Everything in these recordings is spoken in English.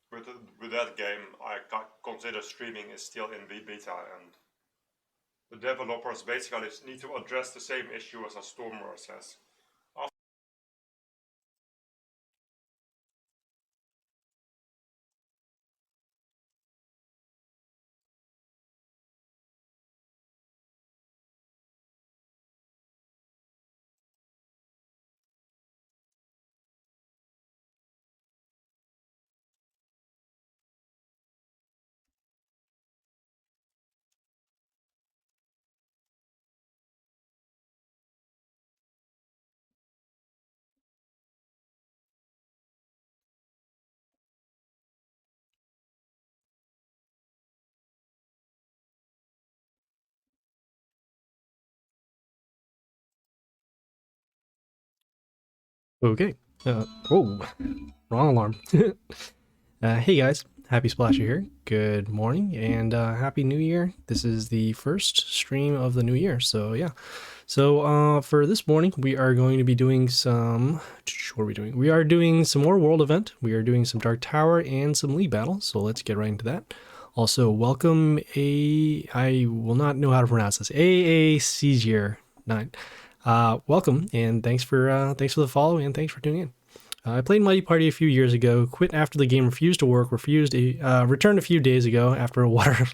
With that game, I consider streaming is still in the beta, and the developers basically need to address the same issue as a Stormwars has. Okay. Oh, wrong alarm. Hey guys, Happy Splasher here. Good morning and Happy New Year. This is the first stream of the new year, so yeah. So for this morning, we are going to be doing some... What are we doing? We are doing some more world event. We are doing some Dark Tower and some League battle, so let's get right into that. Also, welcome I will not know how to pronounce this. AACGR9. Welcome and thanks for the follow and thanks for tuning in. I played Mighty Party a few years ago, quit after the game refused to work, returned a few days ago after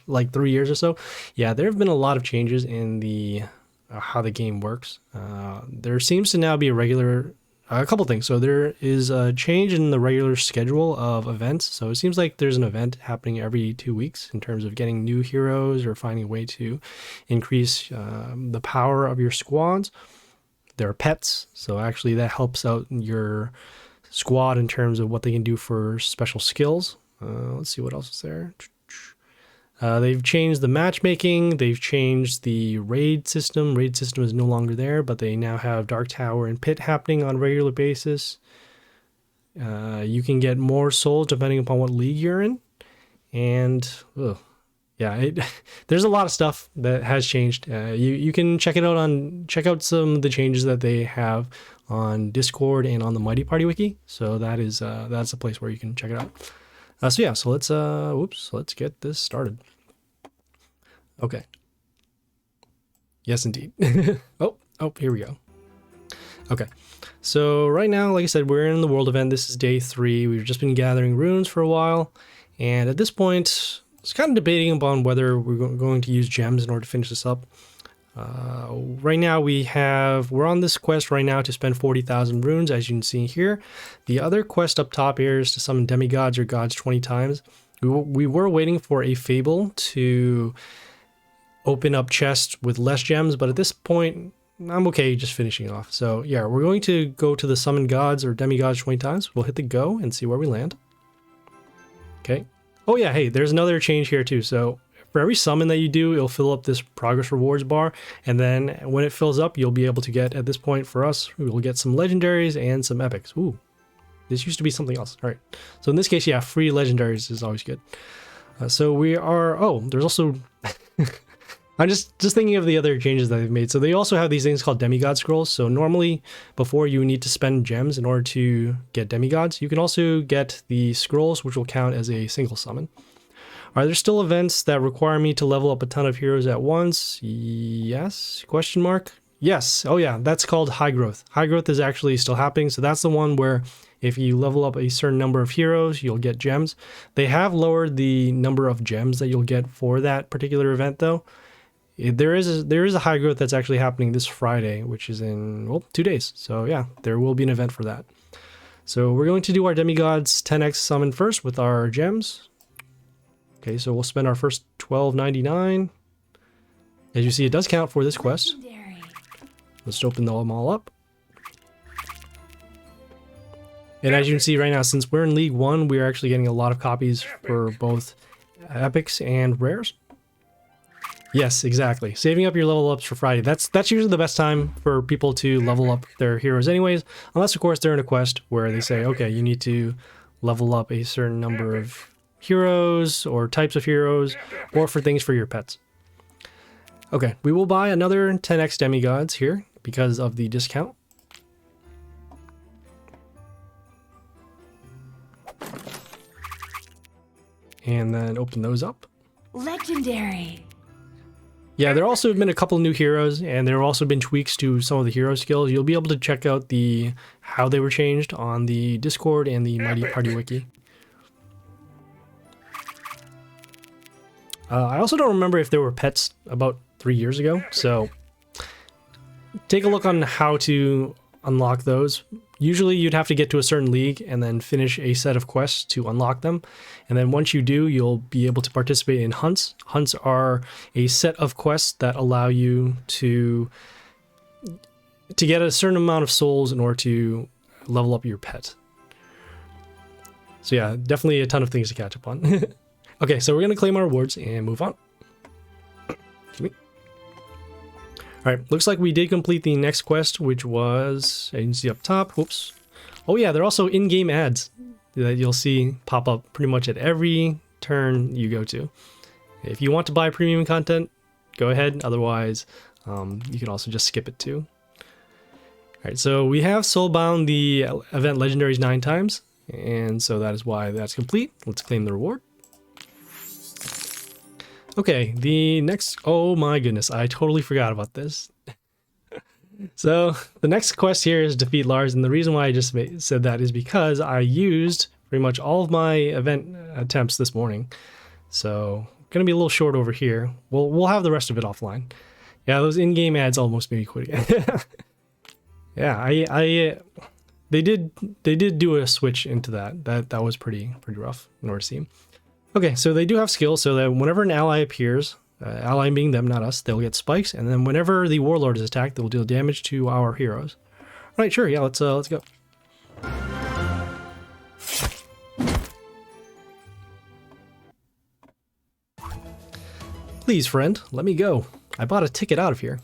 like 3 years or so. Yeah, there have been a lot of changes in the how the game works. There seems to now be a couple things. So there is a change in the regular schedule of events. So it seems like there's an event happening every 2 weeks in terms of getting new heroes or finding a way to increase the power of your squads. There are pets, so actually that helps out your squad in terms of what they can do for special skills. Let's see what else is there. They've changed the matchmaking. They've changed the raid system. Raid system is no longer there, but they now have Dark Tower and Pit happening on a regular basis. You can get more souls depending upon what league you're in. And yeah, there's a lot of stuff that has changed. You can check out some of the changes that they have on Discord and on the Mighty Party wiki. So that's a place where you can check it out. So let's get this started. Okay. Yes, indeed. oh, here we go. Okay. So right now, like I said, we're in the world event. This is day 3. We've just been gathering runes for a while. And at this point, it's kind of debating upon whether we're going to use gems in order to finish this up. Right now we're on this quest right now to spend 40,000 runes, as you can see here. The other quest up top here is to summon demigods or gods 20 times. We were waiting for a fable to open up chests with less gems, but at this point I'm okay just finishing off. So yeah, we're going to go to the summon gods or demigods 20 times. We'll hit the go and see where we land. Okay. Oh yeah, hey, there's another change here too. So for every summon that you do, it'll fill up this progress rewards bar. And then when it fills up, you'll be able to get, at this point for us, we'll get some legendaries and some epics. Ooh, this used to be something else. All right. So in this case, yeah, free legendaries is always good. So we are, there's also, I'm just thinking of the other changes that they've made. So they also have these things called demigod scrolls. So normally before you need to spend gems in order to get demigods, you can also get the scrolls, which will count as a single summon. Are there still events that require me to level up a ton of heroes at once? Yes? Question mark? Yes. Oh yeah, that's called high growth. High growth is actually still happening. So that's the one where if you level up a certain number of heroes, you'll get gems. They have lowered the number of gems that you'll get for that particular event though. There is a high growth that's actually happening this Friday, which is in 2 days. So yeah, there will be an event for that. So we're going to do our demigods 10x summon first with our gems. Okay, so we'll spend our first $12.99. As you see, it does count for this quest. Let's open them all up. And as you can see right now, since we're in League 1, we're actually getting a lot of copies for both epics and rares. Yes, exactly. Saving up your level ups for Friday. That's usually the best time for people to level up their heroes anyways. Unless, of course, they're in a quest where they say, okay, you need to level up a certain number of heroes or types of heroes, or for things for your pets. Okay, we will buy another 10x demigods here because of the discount. And then open those up. Legendary. Yeah, there also have been a couple new heroes, and there have also been tweaks to some of the hero skills. You'll be able to check out how they were changed on the Discord and the Mighty Party wiki. I also don't remember if there were pets about 3 years ago, so take a look on how to unlock those. Usually you'd have to get to a certain league and then finish a set of quests to unlock them. And then once you do, you'll be able to participate in hunts. Hunts are a set of quests that allow you to get a certain amount of souls in order to level up your pet. So yeah, definitely a ton of things to catch up on. Okay, so we're going to claim our rewards and move on. Alright, looks like we did complete the next quest, which was, as you can see up top, whoops. Oh yeah, they're also in-game ads. that you'll see pop up pretty much at every turn you go to. If you want to buy premium content, go ahead. Otherwise, you can also just skip it too. Alright, so we have Soulbound the event legendaries 9 times, and so that is why that's complete. Let's claim the reward. Okay, the next, oh my goodness, I totally forgot about this. So the next quest here is defeat Lars, and the reason why I just said that is because I used pretty much all of my event attempts this morning. So gonna be a little short over here. We'll have the rest of it offline. Yeah, those in-game ads almost made me quit again. Yeah, they did do a switch into that. That was pretty rough in order to see. Okay, so they do have skills, so that whenever an ally appears, ally being them, not us, they'll get spikes, and then whenever the warlord is attacked, they'll deal damage to our heroes. All right, sure, yeah, let's go. Please, friend, let me go. I bought a ticket out of here.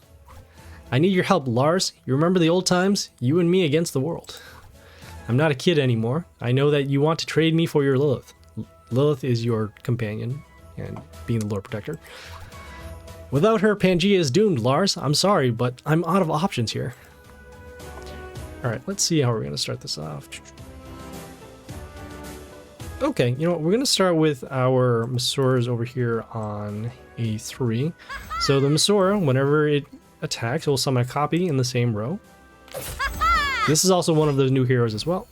I need your help, Lars. You remember the old times? You and me against the world. I'm not a kid anymore. I know that you want to trade me for your Loath. Loath is your companion, and being the Lord Protector. Without her, Pangea is doomed, Lars. I'm sorry, but I'm out of options here. Alright, let's see how we're going to start this off. Okay, you know what? We're going to start with our Masoras over here on A3. So the Masora, whenever it attacks, it will summon a copy in the same row. This is also one of those new heroes as well.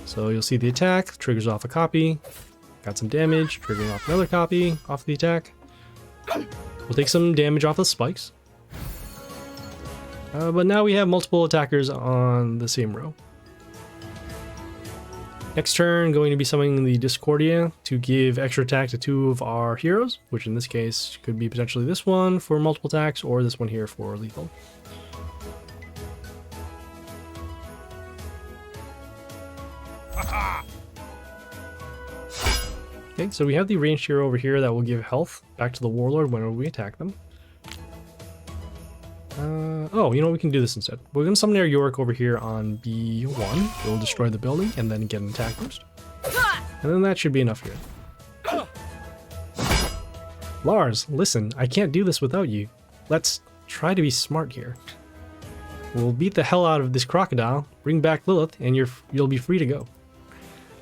So you'll see the attack, triggers off a copy, got some damage, triggering off another copy off the attack. We'll take some damage off the spikes. But now we have multiple attackers on the same row. Next turn, going to be summoning the Discordia to give extra attack to 2 of our heroes, which in this case could be potentially this one for multiple attacks or this one here for lethal. Okay, so we have the ranged hero over here that will give health back to the warlord whenever we attack them. Oh, you know, we can do this instead. We're going to summon our Jroc over here on B1. It will destroy the building and then get an attack boost. And then that should be enough here. Lars, listen, I can't do this without you. Let's try to be smart here. We'll beat the hell out of this crocodile, bring back Lilith, and you'll be free to go.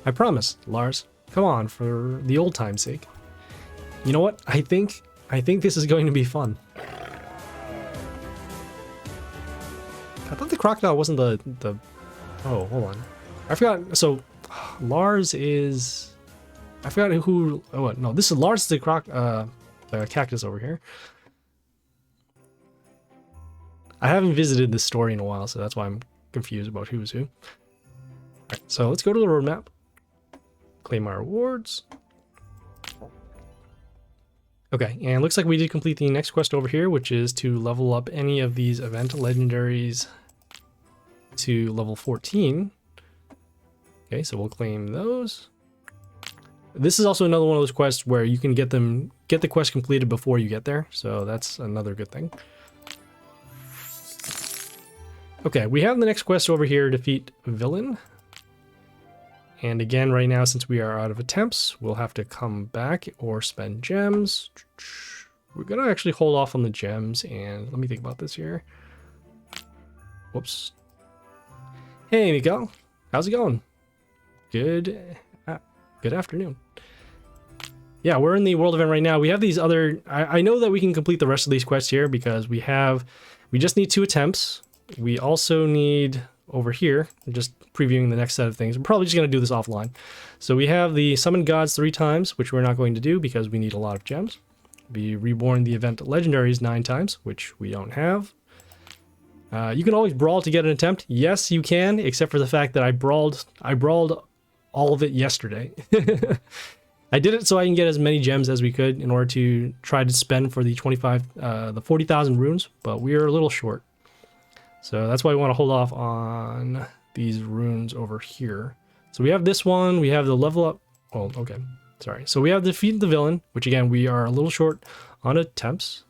I promise, Lars. Come on, for the old time's sake. You know what? I think this is going to be fun. I thought the crocodile wasn't the... Oh, hold on. I forgot. So, Lars is... I forgot who... Oh, what? No, this is Lars the cactus over here. I haven't visited this story in a while, so that's why I'm confused about who's who. Alright, so let's go to the roadmap. Claim our rewards. Okay, and it looks like we did complete the next quest over here, which is to level up any of these event legendaries to level 14. Okay, so we'll claim those. This is also another one of those quests where you can get the quest completed before you get there, so that's another good thing. Okay, we have the next quest over here, defeat villain. And again, right now, since we are out of attempts, we'll have to come back or spend gems. We're gonna actually hold off on the gems, and let me think about this here. Whoops. Hey, Miguel. How's it going? Good afternoon. Yeah, we're in the world event right now. We have these other... I know that we can complete the rest of these quests here because we just need 2 attempts. We also need... over here, just previewing the next set of things. We're probably just going to do this offline. So we have the summon gods 3 times, which we're not going to do because we need a lot of gems. Be reborn the event legendaries 9 times, which we don't have. You can always brawl to get an attempt. Yes, you can, except for the fact that I brawled all of it yesterday. I did it so I can get as many gems as we could in order to try to spend for the 40,000 runes, but we are a little short. So that's why we want to hold off on these runes over here. So we have this one, we have the level up. Oh, okay. Sorry. So we have defeated the villain, which again, we are a little short on attempts.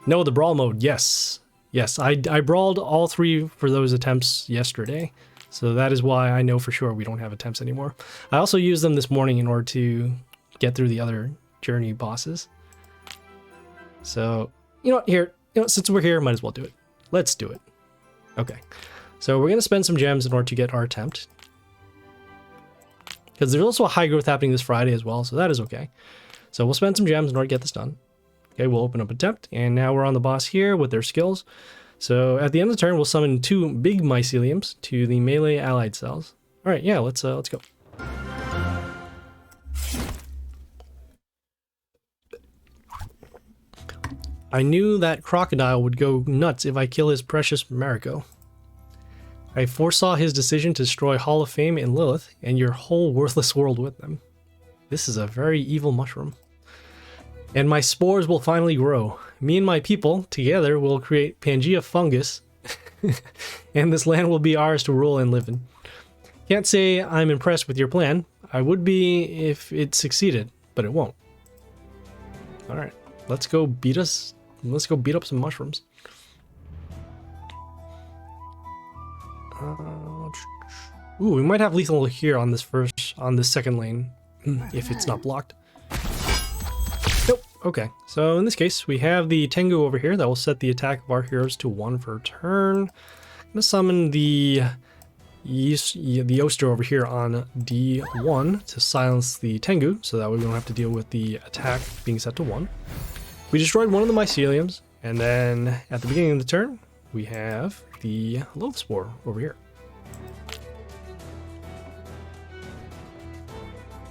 No, the brawl mode. Yes. Yes, I brawled all 3 for those attempts yesterday. So that is why I know for sure we don't have attempts anymore. I also used them this morning in order to get through the other journey bosses. So, you know what, here, since we're here, might as well do it. Let's do it. Okay. So we're going to spend some gems in order to get our attempt. Because there's also a high growth happening this Friday as well, so that is okay. So we'll spend some gems in order to get this done. Okay, we'll open up attempt, and now we're on the boss here with their skills. So at the end of the turn, we'll summon 2 big myceliums to the melee allied cells. All right, yeah, let's go. I knew that Crocodile would go nuts if I kill his precious Mariachi. I foresaw his decision to destroy Hall of Fame in Loath and your whole worthless world with them. This is a very evil mushroom. And my spores will finally grow. Me and my people together will create Pangea fungus, and this land will be ours to rule and live in. Can't say I'm impressed with your plan. I would be if it succeeded, but it won't. All right, let's go beat up some mushrooms. Ooh, we might have lethal here on this second lane, if it's not blocked. Nope. Okay, so in this case, we have the Tengu over here that will set the attack of our heroes to 1 per turn. I'm gonna summon the Yoster over here on D1 to silence the Tengu, so that way we don't have to deal with the attack being set to 1. We destroyed one of the myceliums, and then at the beginning of the turn, we have the Loath Spore over here.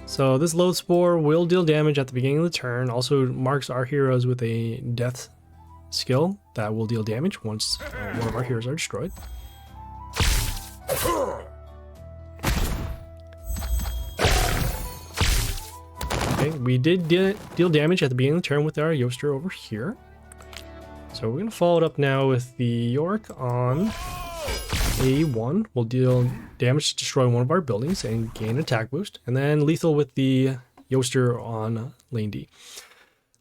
So this Loath Spore will deal damage at the beginning of the turn, also marks our heroes with a death skill that will deal damage once one of our heroes are destroyed. Okay, we did deal damage at the beginning of the turn with our Yoster over here. So we're going to follow it up now with the Jroc on A1. We'll deal damage to destroy one of our buildings and gain attack boost. And then lethal with the Yoster on lane D.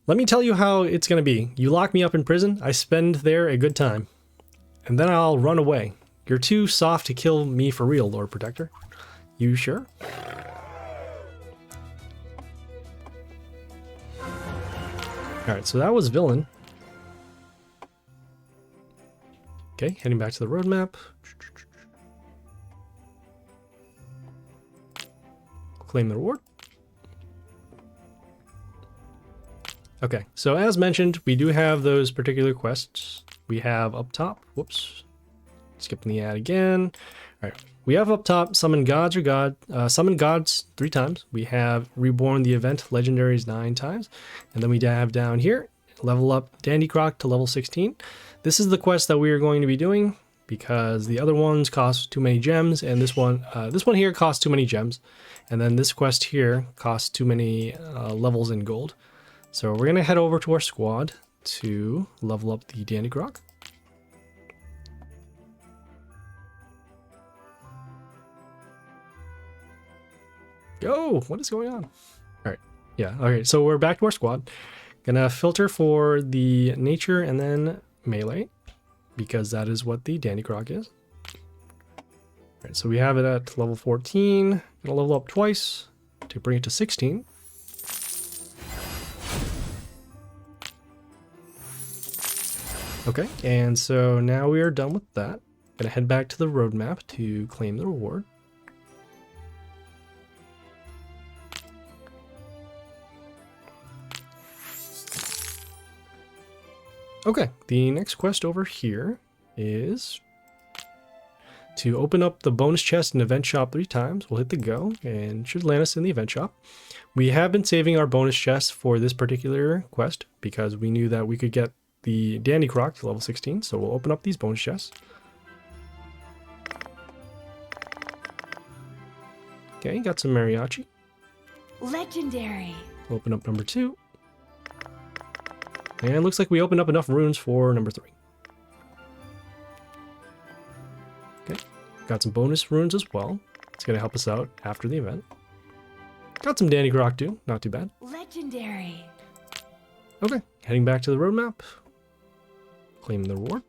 Let me tell you how it's going to be. You lock me up in prison, I spend there a good time. And then I'll run away. You're too soft to kill me for real, Lord Protector. You sure? Alright, so that was Villain. Okay, heading back to the roadmap. Claim the reward. Okay, so as mentioned, we do have those particular quests. We have up top, whoops, skipping the ad again. All right, we have up top, summon gods summon gods 3 times. We have reborn the event legendaries 9 times. And then we have down here, level up Dandy Croc to level 16. This is the quest that we are going to be doing because the other ones cost too many gems, and this one here costs too many gems, and then this quest here costs too many levels in gold. So we're gonna head over to our squad to level up the Dandy Croc. Go! What is going on? All right, yeah. Okay, so we're back to our squad. Gonna filter for the nature and then melee, because that is what the Dandy Croc is. Alright, so we have it at level 14. Gonna level up twice to bring it to 16. Okay, and so now we are done with that. Gonna head back to the roadmap to claim the reward. Okay, the next quest over here is to open up the bonus chest in event shop 3 times. We'll hit the go and should land us in the event shop. We have been saving our bonus chests for this particular quest because we knew that we could get the Dandy Croc to level 16, so we'll open up these bonus chests. Okay, got some Mariachi. Legendary. Open up number 2. And it looks like we opened up enough runes for number 3. Okay, got some bonus runes as well. It's going to help us out after the event. Got some Dandy Croc too, not too bad. Legendary. Okay, heading back to the roadmap. Claim the reward.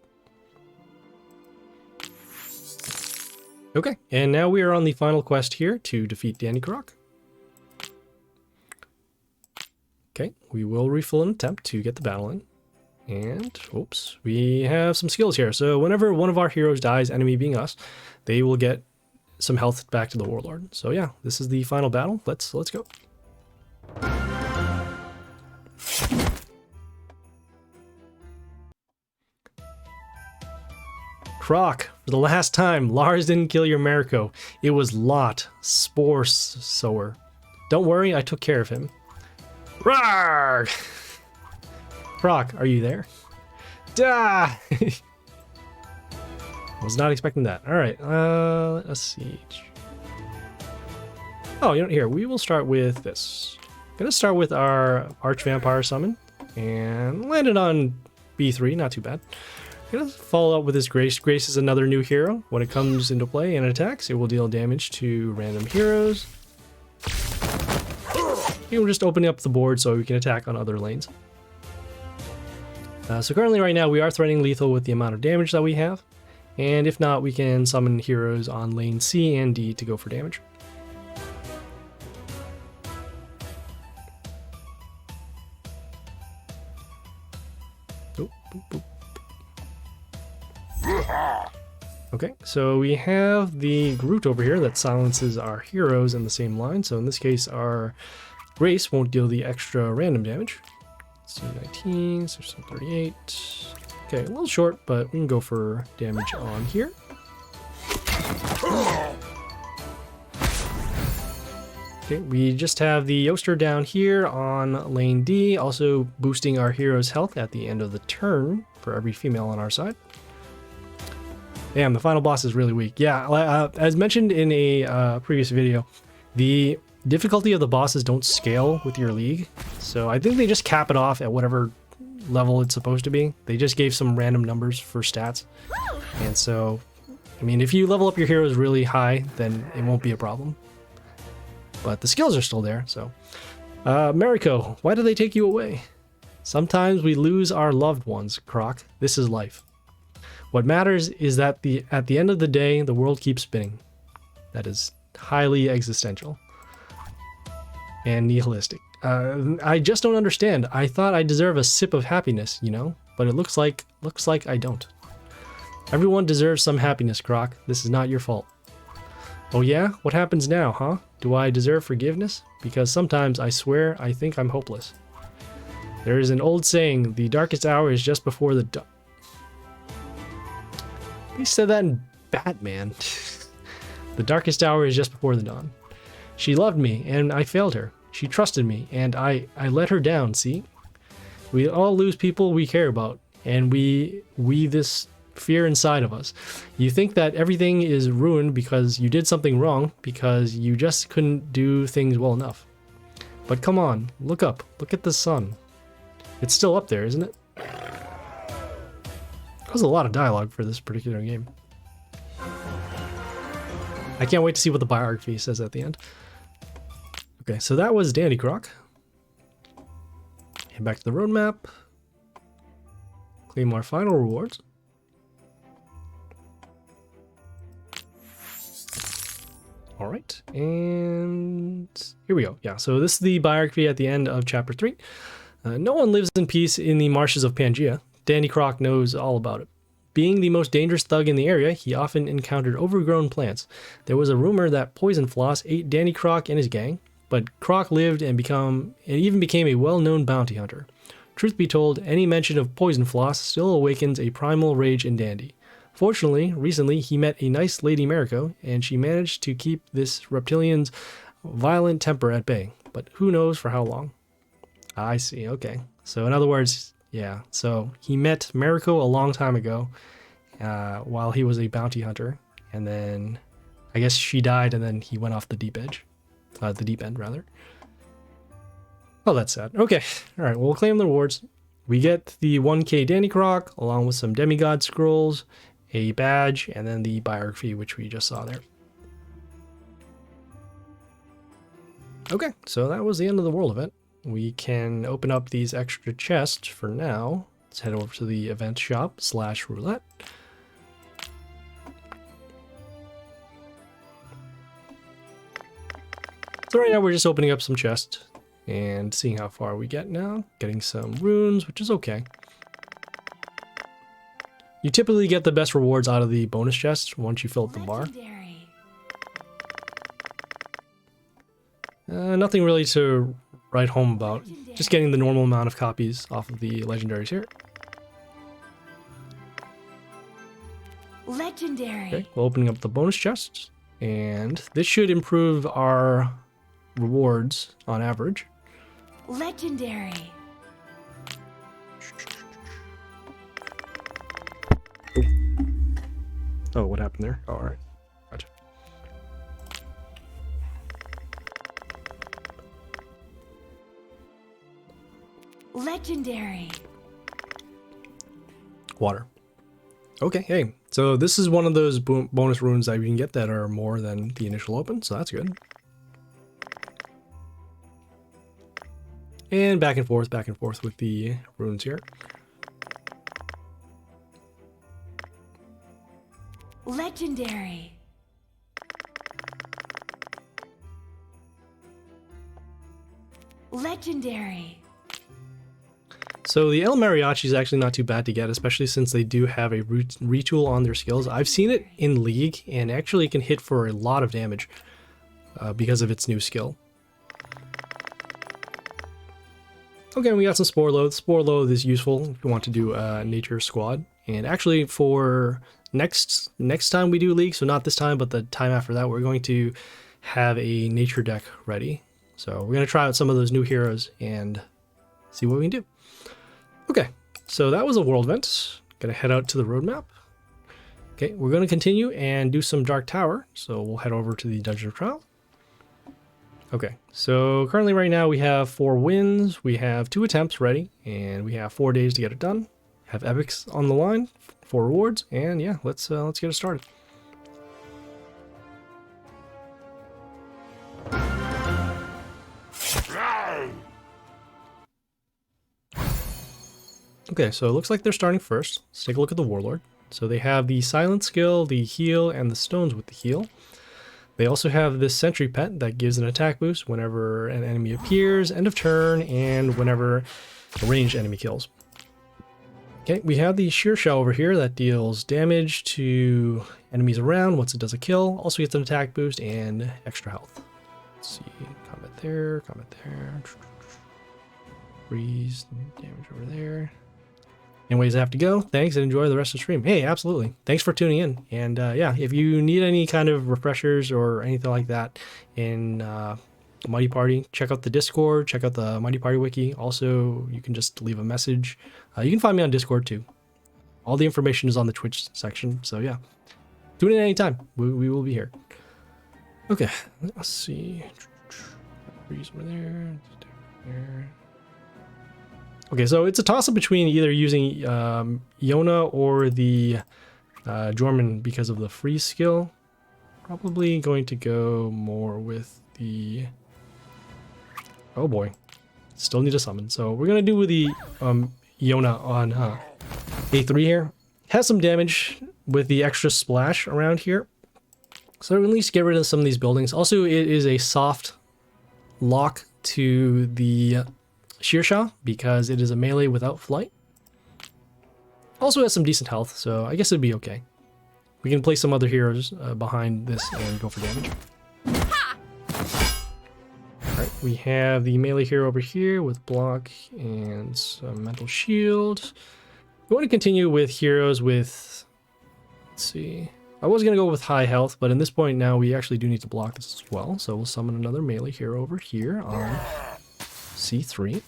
Okay, and now we are on the final quest here to defeat Danny Croc. Okay, we will refill an attempt to get the battle in. And, oops, we have some skills here. So whenever one of our heroes dies, enemy being us, they will get some health back to the Warlord. So yeah, this is the final battle. Let's go. Croc, for the last time, Lars didn't kill your Mariachi. It was Loath, Spore sower. Don't worry, I took care of him. Rawr! Croc, are you there? Da! Was not expecting that. All right, let's see. Oh, you know, here, we will start with this. Gonna start with our Arch-Vampire summon, and landed on B3, not too bad. Gonna follow up with this Grace. Grace is another new hero. When it comes into play and attacks, it will deal damage to random heroes. We're just opening up the board so we can attack on other lanes. So currently right now we are threatening lethal with the amount of damage that we have. And if not, we can summon heroes on lane C and D to go for damage. Oh, boop, boop. Okay, so we have the Groot over here that silences our heroes in the same line. So in this case, our Grace won't deal the extra random damage. C19, so 38. Okay, a little short, but we can go for damage on here. Okay, we just have the Yoster down here on lane D, also boosting our hero's health at the end of the turn for every female on our side. Damn, the final boss is really weak. Yeah, as mentioned in a previous video, the difficulty of the bosses don't scale with your league. So I think they just cap it off at whatever level it's supposed to be. They just gave some random numbers for stats. And so, I mean, if you level up your heroes really high, then it won't be a problem. But the skills are still there, so. Mariachi, why do they take you away? Sometimes we lose our loved ones, Croc. This is life. What matters is that at the end of the day, the world keeps spinning. That is highly existential and nihilistic. I just don't understand. I thought I deserve a sip of happiness, you know, but it looks like I don't. Everyone deserves some happiness, Croc. This is not your fault. Oh yeah? What happens now, huh? Do I deserve forgiveness? Because sometimes I swear I think I'm hopeless. There is an old saying, the darkest hour is just before the dawn. He said that in Batman. The darkest hour is just before the dawn. She loved me, and I failed her. She trusted me, and I let her down, see? We all lose people we care about, and we this fear inside of us. You think that everything is ruined because you did something wrong, because you just couldn't do things well enough. But come on, look up. Look at the sun. It's still up there, isn't it? That was a lot of dialogue for this particular game. I can't wait to see what the biography says at the end. Okay, so that was Danny Croc. Head back to the roadmap. Claim our final rewards. All right, and here we go. Yeah, so this is the biography at the end of chapter 3. No one lives in peace in the marshes of Pangea. Danny Croc knows all about it. Being the most dangerous thug in the area, he often encountered overgrown plants. There was a rumor that Poison Floss ate Danny Croc and his gang, but Croc lived and even became a well-known bounty hunter. Truth be told, any mention of Poison Floss still awakens a primal rage in Dandy. Fortunately, recently he met a nice Lady Mariachi, and she managed to keep this reptilian's violent temper at bay. But who knows for how long? I see, okay. So in other words, yeah, so he met Mariachi a long time ago while he was a bounty hunter, and then I guess she died and then he went off the deep edge. The deep end, rather. Oh, that's sad. Okay, all right, well, we'll claim the rewards. We get the 1k Danny Croc, along with some Demigod scrolls, a badge, and then the biography, which we just saw there. Okay, so that was the end of the world event. We can open up these extra chests for now. Let's head over to the event shop /roulette. So right now we're just opening up some chests and seeing how far we get now. Getting some runes, which is okay. You typically get the best rewards out of the bonus chest once you fill up the bar. Legendary. Nothing really to write home about. Just getting the normal amount of copies off of the legendaries here. Legendary. Okay, we're opening up the bonus chest. And this should improve our rewards on average. Legendary. Oh, what happened there? Oh, all right. Gotcha. Legendary. Water. Okay, hey. So this is one of those bonus runes that you can get that are more than the initial open, so that's good. And back and forth with the runes here. Legendary. Legendary. So the El Mariachi is actually not too bad to get, especially since they do have a retool on their skills. I've seen it in League, and actually it can hit for a lot of damage because of its new skill. Okay, we got some Spore Loath. Spore Loath is useful if you want to do Nature Squad. And actually for next time we do League, so not this time, but the time after that, we're going to have a Nature deck ready. So we're going to try out some of those new heroes and see what we can do. Okay, so that was a world event. Gonna head out to the roadmap. Okay, we're gonna continue and do some Dark Tower. So we'll head over to the Dungeon of Trial. Okay, so currently right now we have 4 wins, we have 2 attempts ready, and we have 4 days to get it done. Have epics on the line, 4 rewards, and yeah, let's get it started. Okay, so it looks like they're starting first. Let's take a look at the Warlord. So they have the Silent skill, the heal, and the stones with the heal. They also have this Sentry Pet that gives an attack boost whenever an enemy appears, end of turn, and whenever a ranged enemy kills. Okay, we have the Shear Shell over here that deals damage to enemies around once it does a kill. Also gets an attack boost and extra health. Let's see, combat there, freeze, damage over there. Anyways, I have to go. Thanks and enjoy the rest of the stream. Hey, absolutely. Thanks for tuning in. And yeah, if you need any kind of refreshers or anything like that in Mighty Party, check out the Discord, check out the Mighty Party wiki. Also, you can just leave a message. You can find me on Discord too. All the information is on the Twitch section. So yeah, tune in anytime. We will be here. Okay, let's see. Freeze over there. Okay, so it's a toss-up between either using Yona or the Jorman because of the freeze skill. Probably going to go more with the... Oh boy. Still need a summon. So we're going to do with the Yona on A3 here. Has some damage with the extra splash around here. So at least get rid of some of these buildings. Also, it is a soft lock to the Shearshaw because it is a melee without flight. Also has some decent health, so I guess it'd be okay. We can place some other heroes behind this and go for damage. Alright, we have the melee hero over here with block and some mental shield. We want to continue with heroes with... Let's see... I was going to go with high health, but in this point now we actually do need to block this as well. So we'll summon another melee hero over here on C3.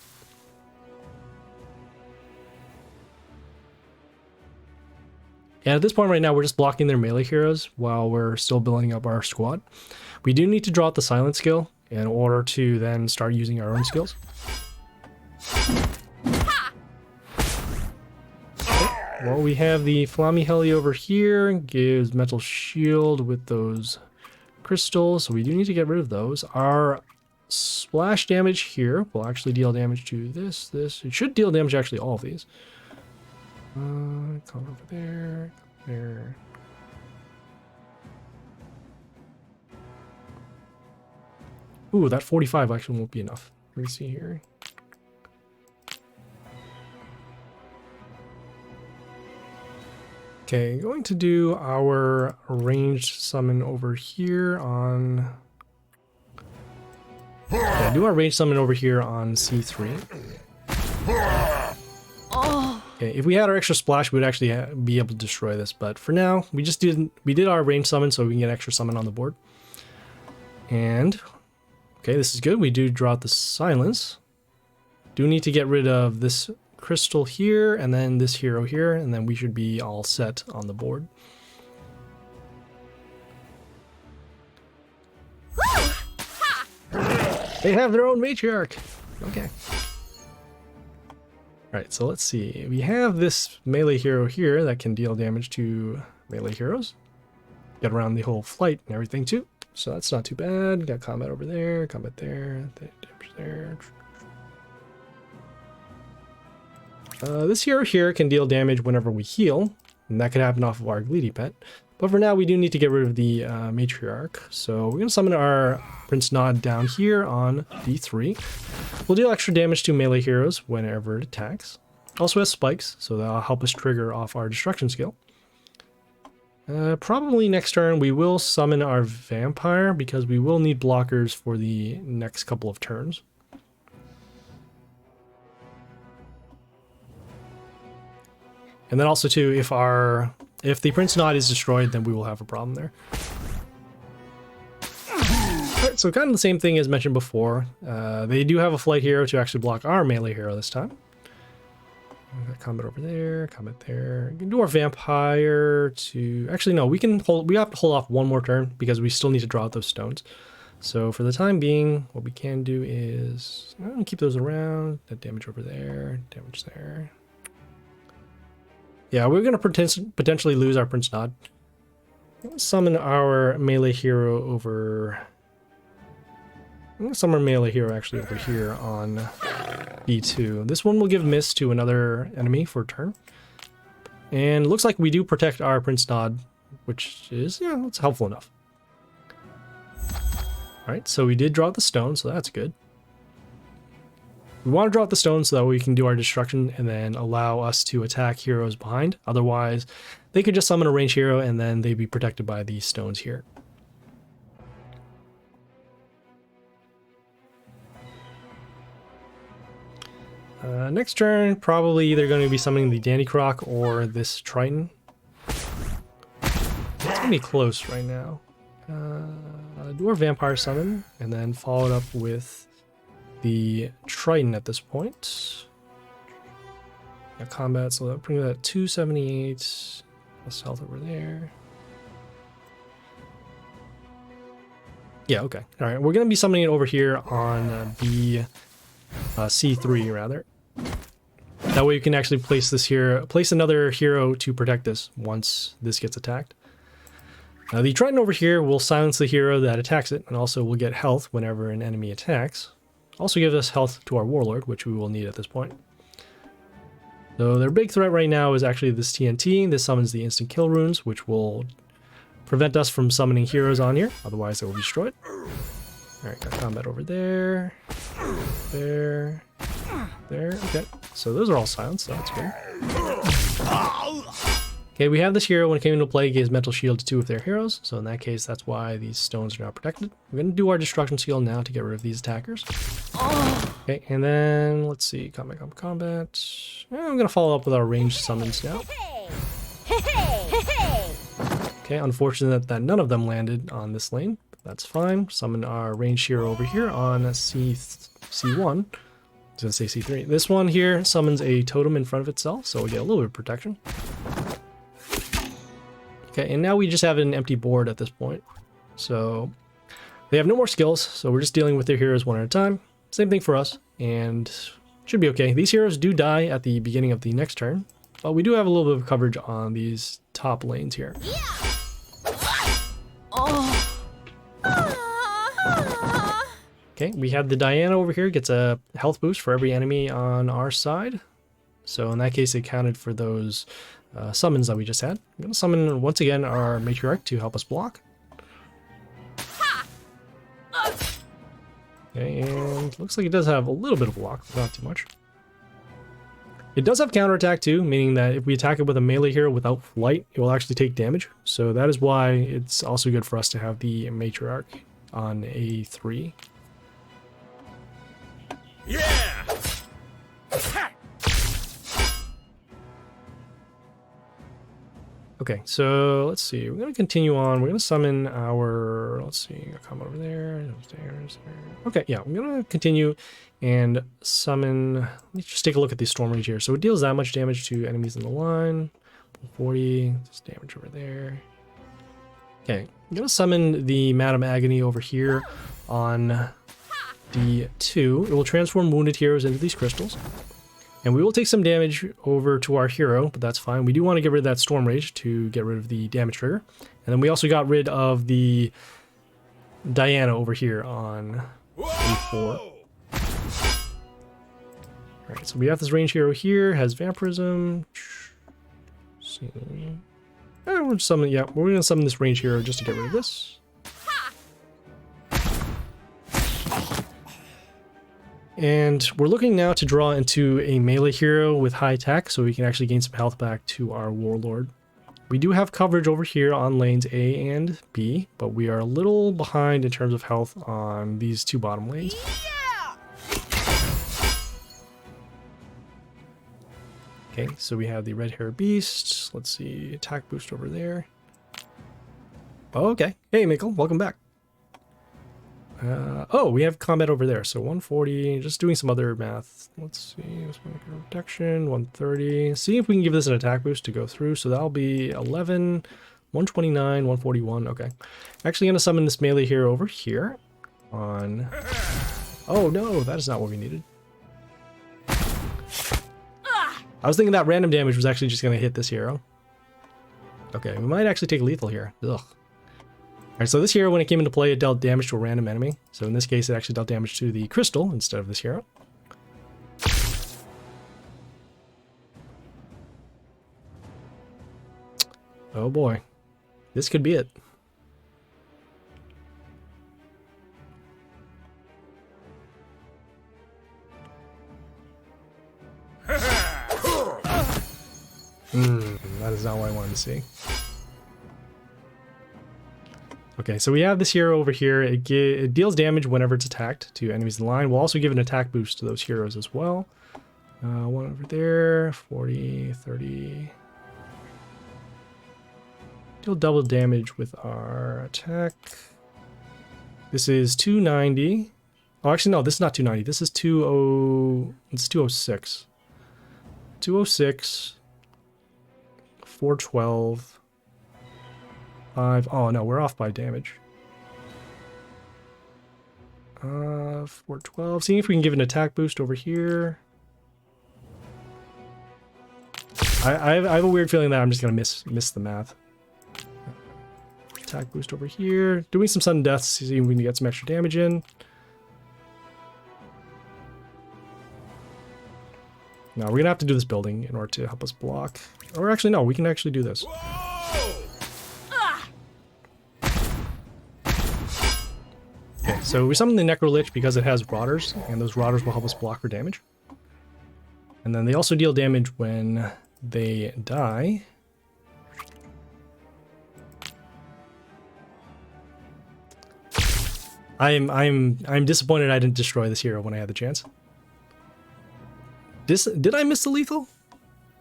And at this point right now, we're just blocking their melee heroes while we're still building up our squad. We do need to draw out the silent skill in order to then start using our own skills. Well, we have the Flammy Heli over here, gives mental shield with those crystals, so we do need to get rid of those. Our splash damage here will actually deal damage to this. It should deal damage to actually all of these. Come over there, there. Ooh, that 45 actually won't be enough. Let me see here. Okay, going to do our ranged summon over here on... Yeah, do our ranged summon over here on C3. Okay, if we had our extra splash, we would actually be able to destroy this, but for now, we did our ranged summon so we can get extra summon on the board. And, okay, this is good. We do draw out the silence. Do need to get rid of this crystal here, and then this hero here, and then we should be all set on the board. They have their own matriarch. Okay. Alright, so let's see. We have this melee hero here that can deal damage to melee heroes. Get around the whole flight and everything too. So that's not too bad. Got combat over there, combat there, damage there. This hero here can deal damage whenever we heal, and that could happen off of our Gleedy pet. But for now, we do need to get rid of the matriarch. So we're going to summon our Prince Nod down here on D3. We'll deal extra damage to melee heroes whenever it attacks. Also has spikes, so that'll help us trigger off our destruction skill. Probably next turn we will summon our vampire because we will need blockers for the next couple of turns. And then also too, if the Prince Nod is destroyed, then we will have a problem there. Alright, so kind of the same thing as mentioned before. They do have a flight hero to actually block our melee hero this time. We've got combat over there, combat there. We can do our vampire to... Actually, no, we have to hold off one more turn because we still need to draw out those stones. So for the time being, what we can do is keep those around. That damage over there, damage there. Yeah, we're going to potentially lose our Prince Nod. Summon our melee hero over... I'm going to summon our melee hero actually over here on B2. This one will give miss to another enemy for a turn. And looks like we do protect our Prince Nod, which is, yeah, it's helpful enough. Alright, so we did draw the stone, so that's good. We want to draw out the stone so that we can do our destruction and then allow us to attack heroes behind. Otherwise, they could just summon a ranged hero and then they'd be protected by these stones here. Next turn, probably either going to be summoning the Danny Croc or this Triton. It's going to be close right now. Do our Vampire Summon and then follow it up with the Triton at this point. Got combat, so that'll bring that at 278. Let's health over there. Yeah, okay. Alright, we're going to be summoning it over here on C3 rather. That way you can actually place this here, place another hero to protect this once this gets attacked. The Triton over here will silence the hero that attacks it, and also will get health whenever an enemy attacks. Also gives us health to our Warlord, which we will need at this point. So their big threat right now is actually this TNT. This summons the instant kill runes, which will prevent us from summoning heroes on here. Otherwise, they will be destroyed. Alright, got combat over there. There. There. Okay. So those are all silenced, so that's good. Okay, we have this hero when it came into play, gives mental shield to 2 of their heroes. So in that case, that's why these stones are now protected. We're going to do our destruction skill now to get rid of these attackers. Okay, and then let's see, combat. I'm going to follow up with our ranged summons now. Okay, unfortunate that none of them landed on this lane, but that's fine. Summon our ranged hero over here on C1. I was going to say C3. This one here summons a totem in front of itself, so we get a little bit of protection. Okay, and now we just have an empty board at this point. So they have no more skills, so we're just dealing with their heroes one at a time. Same thing for us, and should be okay. These heroes do die at the beginning of the next turn, but we do have a little bit of coverage on these top lanes here. Okay, we have the Diana over here, gets a health boost for every enemy on our side. So in that case, it counted for those summons that we just had. I'm going to summon once again our Matriarch to help us block. Okay, and looks like it does have a little bit of block, but not too much. It does have counterattack too, meaning that if we attack it with a melee hero without flight, it will actually take damage. So that is why it's also good for us to have the Matriarch on A3. Yeah! Okay, so let's see. We're going to continue on. We're going to summon our... Let's see. I'll come over there. Okay, yeah. I'm going to continue and summon... Let me just take a look at the Storm Rage here. So it deals that much damage to enemies in the line. 40. There's damage over there. Okay, I'm going to summon the Madam Agony over here on D2. It will transform wounded heroes into these crystals. And we will take some damage over to our hero, but that's fine. We do want to get rid of that Storm Rage to get rid of the damage trigger. And then we also got rid of the Diana over here on E4. Alright, so we have this range hero here, has Vampirism. See. We're going to summon this range hero just to get rid of this. And we're looking now to draw into a melee hero with high attack so we can actually gain some health back to our Warlord. We do have coverage over here on lanes A and B, but we are a little behind in terms of health on these two bottom lanes. Yeah! Okay, so we have the red hair beast. Let's see, attack boost over there. Oh, okay. Hey, Mikkel, welcome back. Oh, we have combat over there. So 140, just doing some other math. Let's see, protection, 130. See if we can give this an attack boost to go through. So that'll be 11, 129, 141. Okay. Actually going to summon this melee hero over here on... Oh, no, that is not what we needed. I was thinking that random damage was actually just going to hit this hero. Okay, we might actually take lethal here. Ugh. Alright, so this hero, when it came into play, it dealt damage to a random enemy. So in this case, it actually dealt damage to the crystal instead of this hero. Oh boy. This could be it. That is not what I wanted to see. Okay, so we have this hero over here. It deals damage whenever it's attacked to enemies in the line. We'll also give an attack boost to those heroes as well. One over there, 40, 30. Deal double damage with our attack. This is 290. Oh, actually, no, this is not 290. This is 206. 206. 412. 5. Oh no, we're off by damage. 412. Seeing if we can give an attack boost over here. I have a weird feeling that I'm just gonna miss the math. Attack boost over here. Doing some sudden deaths, see if we can get some extra damage in. Now we're gonna have to do this building in order to help us block. Or actually, no, we can actually do this. Okay, so we summon the Necrolich because it has Rotters, and those Rotters will help us block her damage. And then they also deal damage when they die. I'm disappointed I didn't destroy this hero when I had the chance. Did I miss the lethal?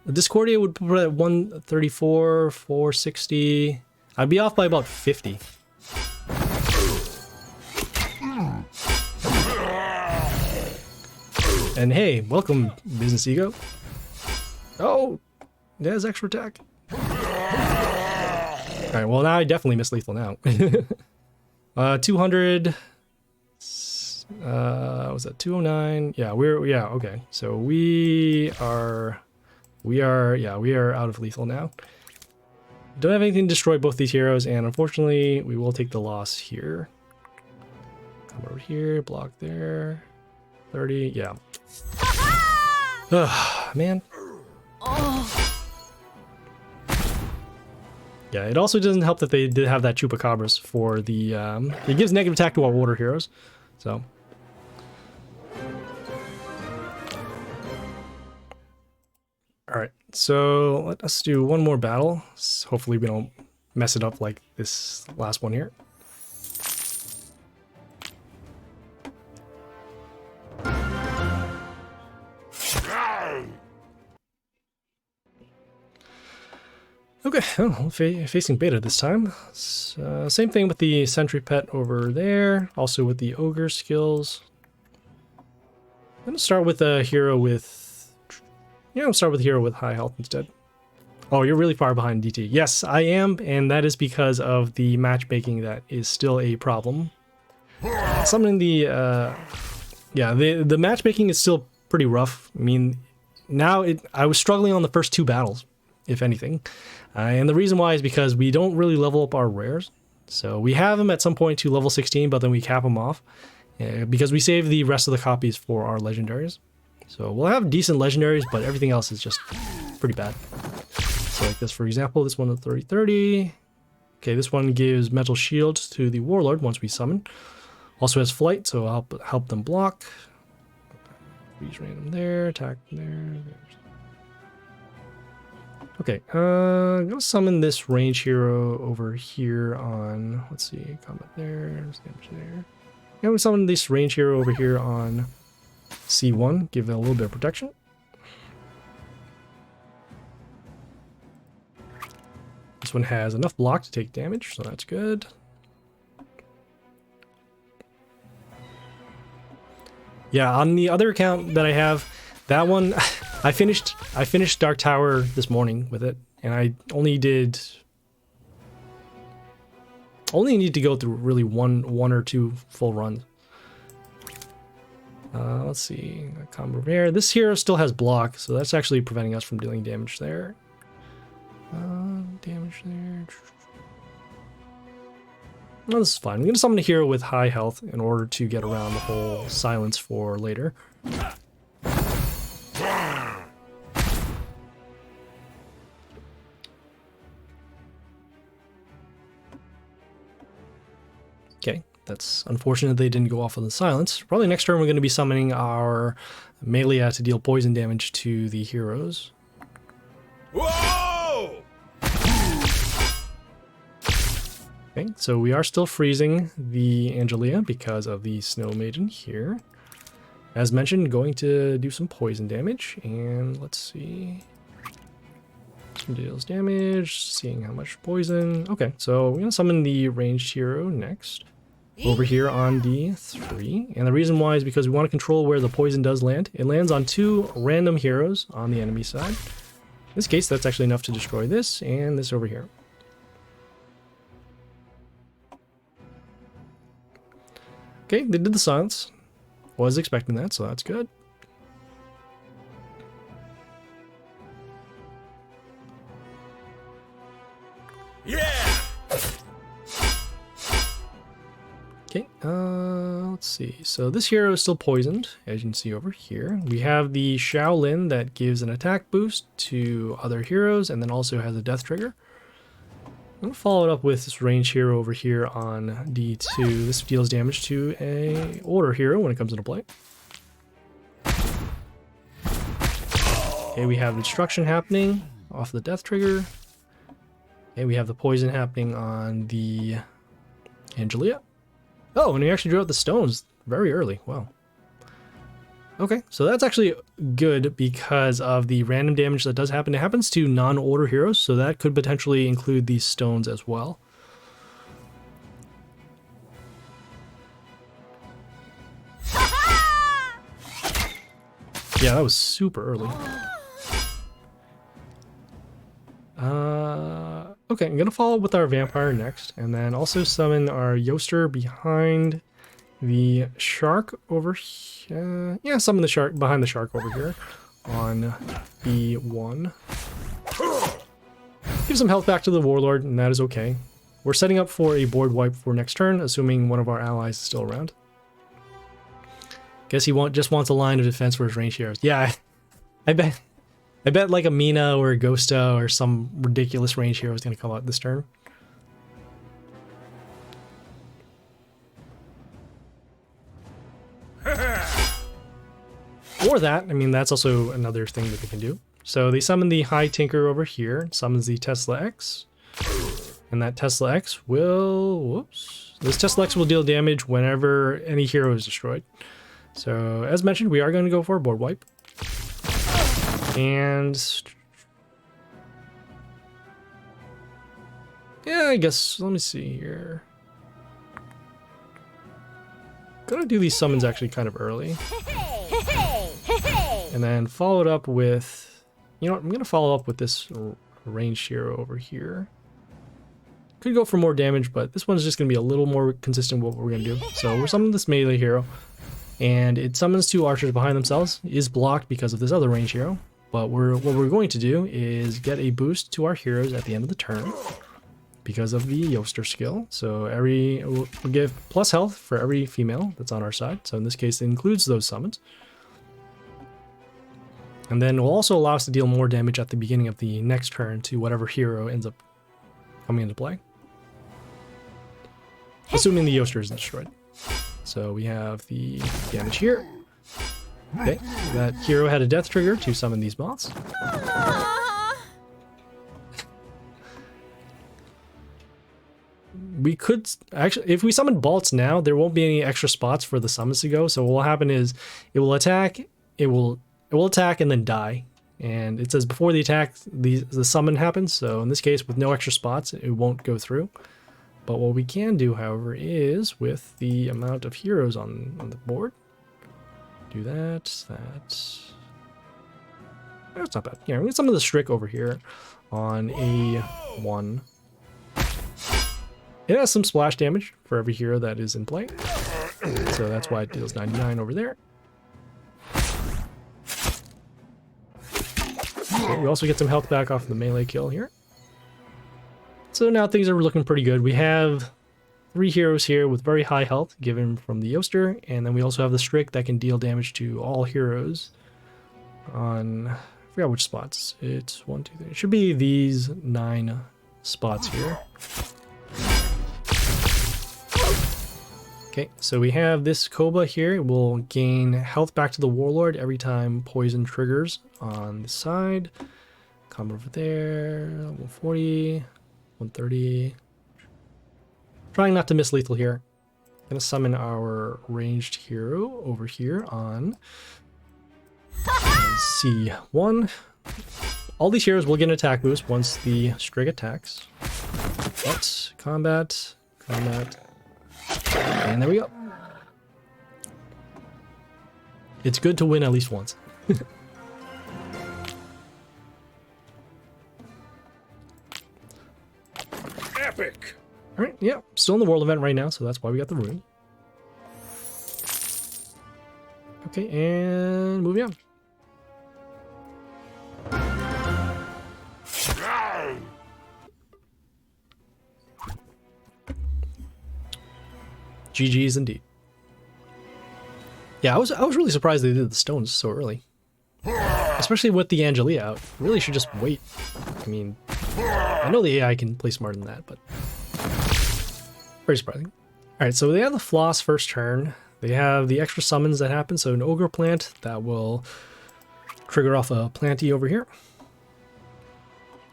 The Discordia would put at 134, 460. I'd be off by about 50. And hey, welcome, Business Ego. Oh, there's extra attack. Alright, well now I definitely miss lethal now. 200. Was that 209? Yeah, okay. So we are out of lethal now. Don't have anything to destroy both these heroes, and unfortunately, we will take the loss here. Come over here, block there. 30, yeah. Man. Yeah, it also doesn't help that they did have that Chupacabras for the, it gives negative attack to our water heroes, so. so let us do one more battle. Hopefully we don't mess it up like this last one here. Okay, oh, facing beta this time. Same thing with the sentry pet over there, also with the ogre skills. I'm gonna start with a hero with, I'll start with a hero with high health instead. Oh, you're really far behind DT. Yes, I am, and that is because of the matchmaking that is still a problem. Something the matchmaking is still pretty rough. I mean, I was struggling on the first two battles, if anything. And the reason why is because we don't really level up our rares. So we have them at some point to level 16, but then we cap them off because we save the rest of the copies for our legendaries. So we'll have decent legendaries, but everything else is just pretty bad. So like this, for example, this one at 30-30. Okay, this one gives Mental Shield to the Warlord once we summon. Also has Flight, so I'll help them block. Freeze random there, attack there. Okay, I'm gonna summon this range hero over here on, let's see, combat there, damage there. I'm gonna summon this range hero over here on C1, give it a little bit of protection. This one has enough block to take damage, so that's good. Yeah, on the other account that I have, that one, I finished Dark Tower this morning with it, and I only need to go through really one or two full runs. Let's see, combo rare. This hero still has block, so that's actually preventing us from dealing damage there. Damage there. No, this is fine. I'm going to summon a hero with high health in order to get around the whole silence for later. Okay, that's unfortunate they didn't go off on the silence. Probably next turn we're going to be summoning our Melia to deal poison damage to the heroes. Whoa! Okay, so we are still freezing the Angelia because of the Snow Maiden here. As mentioned, going to do some poison damage, and let's see. Deals damage, seeing how much poison. Okay, so we're going to summon the ranged hero next. Over here on D3. And the reason why is because we want to control where the poison does land. It lands on two random heroes on the enemy side. In this case, that's actually enough to destroy this and this over here. Okay, they did the silence. Was expecting that, so that's good. Yeah! Okay, let's see. So this hero is still poisoned, as you can see over here. We have the Shaolin that gives an attack boost to other heroes and then also has a death trigger. I'm going to follow it up with this range hero over here on D2. This deals damage to a order hero when it comes into play. Okay, we have destruction happening off the death trigger. Okay, we have the poison happening on the Angelia. Oh, and we actually drew out the stones very early. Wow. Okay, so that's actually good because of the random damage that does happen. It happens to non-order heroes, so that could potentially include these stones as well. Yeah, that was super early. Okay, I'm gonna follow with our vampire next, and then also summon our Yoster behind the shark over here. Yeah, summon the shark behind the shark over here on B1. Give some health back to the warlord, and that is okay. We're setting up for a board wipe for next turn, assuming one of our allies is still around. Guess he just wants a line of defense for his range heroes. Yeah, I bet like a Mina or a Ghosta or some ridiculous range hero is going to come out this turn. Or that, I mean, that's also another thing that they can do. So they summon the High Tinker over here, summons the Tesla X, and that Tesla X will, whoops, this Tesla X will deal damage whenever any hero is destroyed. So as mentioned, we are going to go for a board wipe. And yeah, I guess, let me see here. Gonna do these summons actually kind of early. And then follow it up with, you know what, I'm gonna follow up with this ranged hero over here. Could go for more damage, but this one's just gonna be a little more consistent with what we're gonna do. So we're summoning this melee hero, and it summons 2 archers behind themselves. It is blocked because of this other ranged hero, but what we're going to do is get a boost to our heroes at the end of the turn because of the Yoster skill. So we'll give plus health for every female that's on our side. So in this case, it includes those summons. And then will also allow us to deal more damage at the beginning of the next turn to whatever hero ends up coming into play. Assuming the Yoster isn't destroyed. So we have the damage here. Okay, that hero had a death trigger to summon these moths. We could actually, if we summon bolts now, there won't be any extra spots for the summons to go. So what will happen is it will attack, it will attack and then die. And it says before the attack, the summon happens. So in this case, with no extra spots, it won't go through. But what we can do, however, is with the amount of heroes on the board, do that. That's not bad. Yeah, we get some of the Strick over here on A1. It has some splash damage for every hero that is in play. So that's why it deals 99 over there. Okay, we also get some health back off the melee kill here. So now things are looking pretty good. We have 3 heroes here with very high health given from the Yoster, and then we also have the Strick that can deal damage to all heroes on, I forgot which spots. It's 1, 2, 3. It should be these 9 spots here. Okay, so we have this Koba here. It will gain health back to the Warlord every time poison triggers on the side. Come over there, 140, 130. Trying not to miss lethal here. Gonna summon our ranged hero over here on C1. All these heroes will get an attack boost once the Strig attacks. But combat, and there we go. It's good to win at least once. Epic. Alright, yeah, still in the world event right now, so that's why we got the rune. Okay, and moving on. GG's indeed. Yeah, I was really surprised they did the stones so early. Especially with the Angelia out. Really should just wait. I mean, I know the AI can play smarter than that, but very surprising. Alright, so they have the Floss first turn. They have the extra summons that happen, so an Ogre Plant that will trigger off a Planty over here.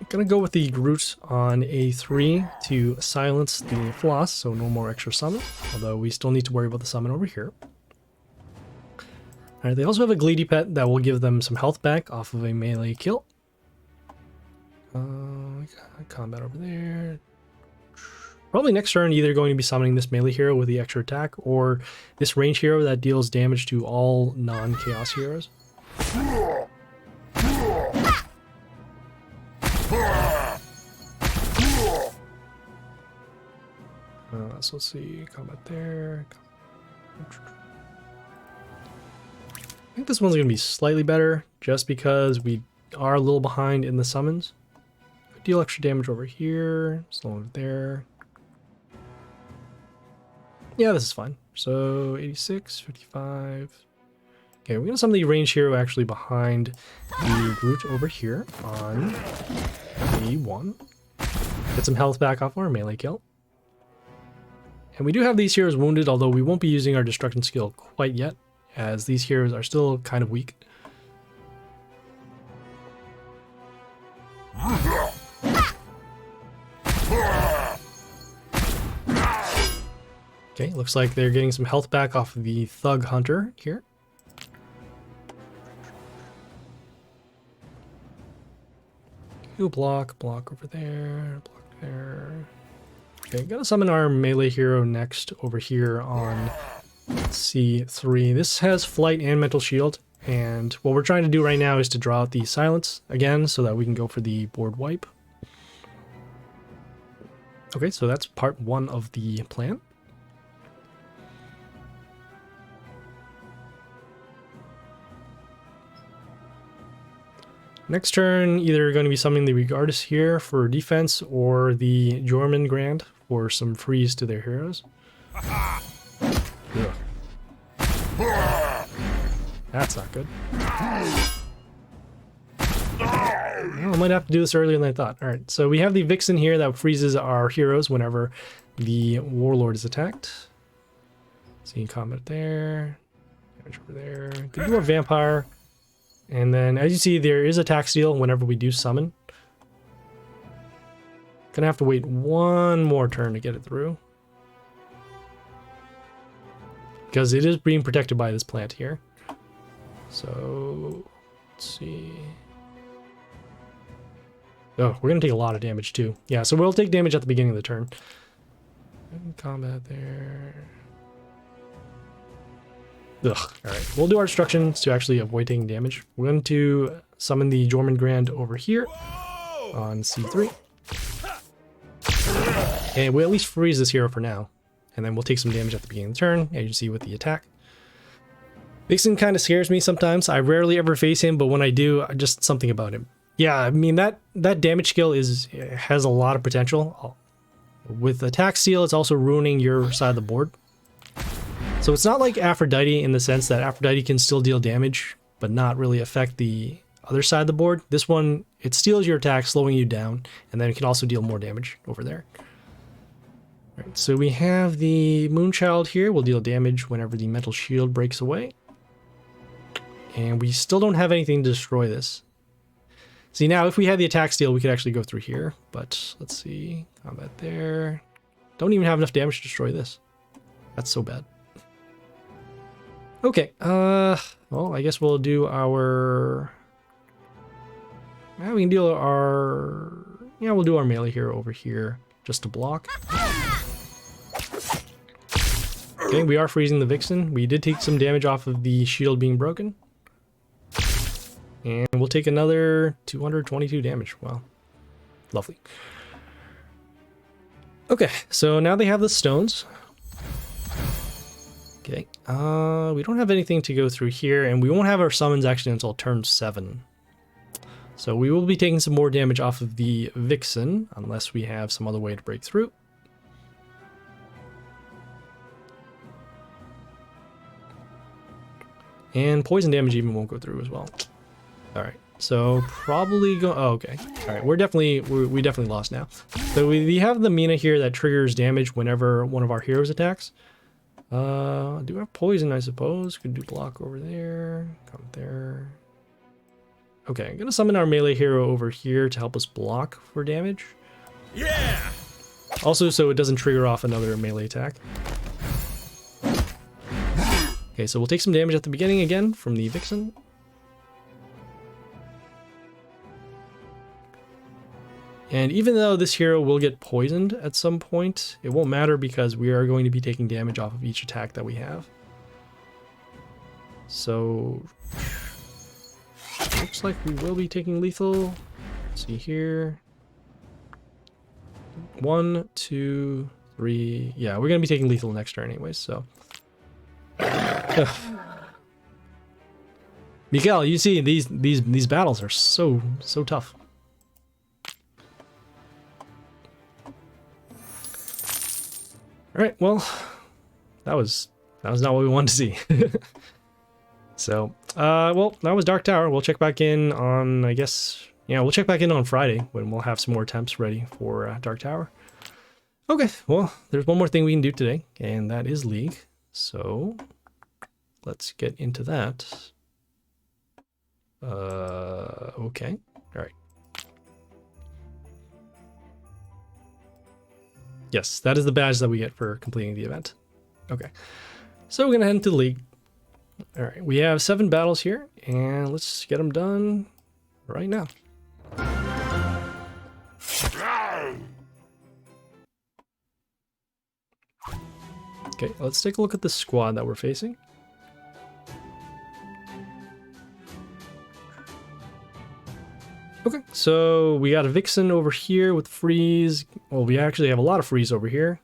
Gonna go with the Groot on A3 to silence the Floss, so no more extra summon, although we still need to worry about the summon over here. Alright, they also have a Gleedy Pet that will give them some health back off of a melee kill. Combat over there. Probably next turn either going to be summoning this melee hero with the extra attack, or this range hero that deals damage to all non-chaos heroes. So let's see, combat there. I think this one's going to be slightly better, just because we are a little behind in the summons. Deal extra damage over here, slow over there. Yeah, this is fine. So 86, 55. Okay, we're going to summon the range hero actually behind the Groot over here on E1. Get some health back off our melee kill. And we do have these heroes wounded, although we won't be using our destruction skill quite yet, as these heroes are still kind of weak. Okay, looks like they're getting some health back off of the Thug Hunter here. You block over there, block there. Okay, gotta summon our melee hero next over here on C3. This has flight and mental shield, and what we're trying to do right now is to draw out the silence again so that we can go for the board wipe. Okay, so that's part 1 of the plan. Next turn, either going to be summoning the Regardus here for defense or the Jormungand for some freeze to their heroes. Ugh. That's not good. Well, I might have to do this earlier than I thought. Alright, so we have the Vixen here that freezes our heroes whenever the Warlord is attacked. Seeing combat there. Damage over there. Could do our Vampire. And then, as you see, there is attack steal whenever we do summon. Gonna have to wait one more turn to get it through. Because it is being protected by this plant here. So, let's see. Oh, we're gonna take a lot of damage too. Yeah, so we'll take damage at the beginning of the turn. Combat there. Ugh, alright. We'll do our instructions to actually avoid taking damage. We're going to summon the Jormungand over here on C3. And we'll at least freeze this hero for now. And then we'll take some damage at the beginning of the turn, as you see with the attack. Vixen kind of scares me sometimes. I rarely ever face him, but when I do, just something about him. Yeah, I mean, that damage skill has a lot of potential. With attack steal, it's also ruining your side of the board. So it's not like Aphrodite in the sense that Aphrodite can still deal damage, but not really affect the other side of the board. This one, it steals your attack, slowing you down, and then it can also deal more damage over there. All right, so we have the Moonchild here. We'll deal damage whenever the mental shield breaks away. And we still don't have anything to destroy this. See, now if we had the attack steal, we could actually go through here, but let's see. Combat there. Don't even have enough damage to destroy this. That's so bad. Okay, well, I guess we'll do our... Yeah, we can do our... Yeah, we'll do our melee hero over here, just to block. Okay, we are freezing the Vixen. We did take some damage off of the shield being broken. And we'll take another 222 damage. Wow. Lovely. Okay, so now they have the stones. Okay, we don't have anything to go through here, and we won't have our summons actually until turn 7. So we will be taking some more damage off of the Vixen, unless we have some other way to break through. And poison damage even won't go through as well. Alright, so probably go... Oh, okay. Alright, we definitely lost now. So we have the Mina here that triggers damage whenever one of our heroes attacks. Do have poison, I suppose. Could do block over there. Come there. Okay, I'm gonna summon our melee hero over here to help us block for damage. Yeah! Also, so it doesn't trigger off another melee attack. Okay, so we'll take some damage at the beginning again from the Vixen. And even though this hero will get poisoned at some point, it won't matter because we are going to be taking damage off of each attack that we have. So, looks like we will be taking lethal. Let's see here. 1, 2, 3. Yeah, we're going to be taking lethal next turn anyways, so. Miguel, you see these battles are so tough. Alright, well, that was not what we wanted to see. So, well, that was Dark Tower. We'll check back in on, I guess, yeah, we'll check back in on Friday when we'll have some more attempts ready for Dark Tower. Okay, well, there's one more thing we can do today, and that is League. So, let's get into that. Okay, alright. Yes, that is the badge that we get for completing the event. Okay, so we're gonna head into the league. All right, we have 7 battles here, and let's get them done right now. Okay, let's take a look at the squad that we're facing. Okay, so we got a Vixen over here with freeze. Well, we actually have a lot of freeze over here.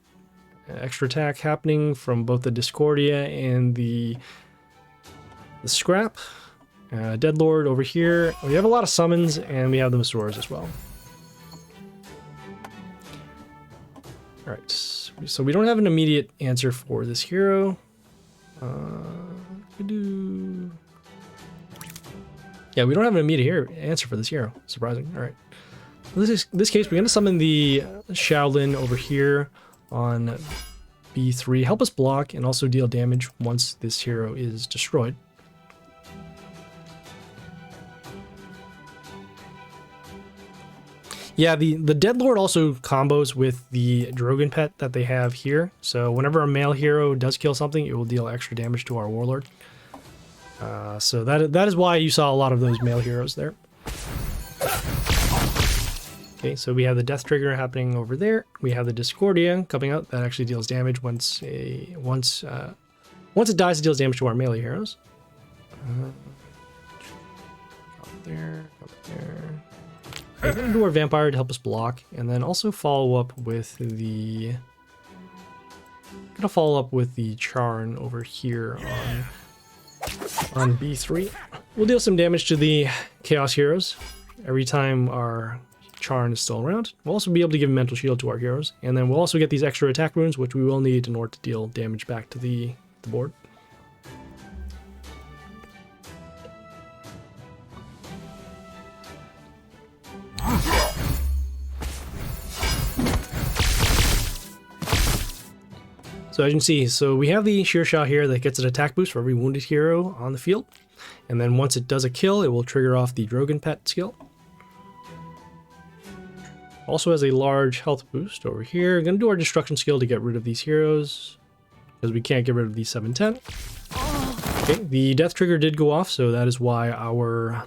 Extra attack happening from both the Discordia and the Scrap. Deadlord over here. We have a lot of summons, and we have the Masaurs as well. Alright, so we don't have an immediate answer for this hero. Yeah, we don't have an immediate answer for this hero. Surprising. Alright. In this case, we're going to summon the Shaolin over here on B3. Help us block and also deal damage once this hero is destroyed. Yeah, the Deadlord also combos with the Drogon pet that they have here. So whenever a male hero does kill something, it will deal extra damage to our Warlord. So that is why you saw a lot of those male heroes there. Okay, so we have the Death Trigger happening over there. We have the Discordia coming out. That actually deals damage once it dies, it deals damage to our melee heroes. Up there, up there. We're going to do our Vampire to help us block, and then also follow up with the... Charn over here on B3. We'll deal some damage to the Chaos heroes every time our Charn is still around. We'll also be able to give Mental Shield to our heroes, and then we'll also get these extra attack runes, which we will need in order to deal damage back to the board. So as you can see, so we have the Shear Shot here that gets an attack boost for every wounded hero on the field. And then once it does a kill, it will trigger off the Drogon pet skill. Also has a large health boost over here. We're going to do our destruction skill to get rid of these heroes, because we can't get rid of these 710. Okay, the death trigger did go off, so that is why our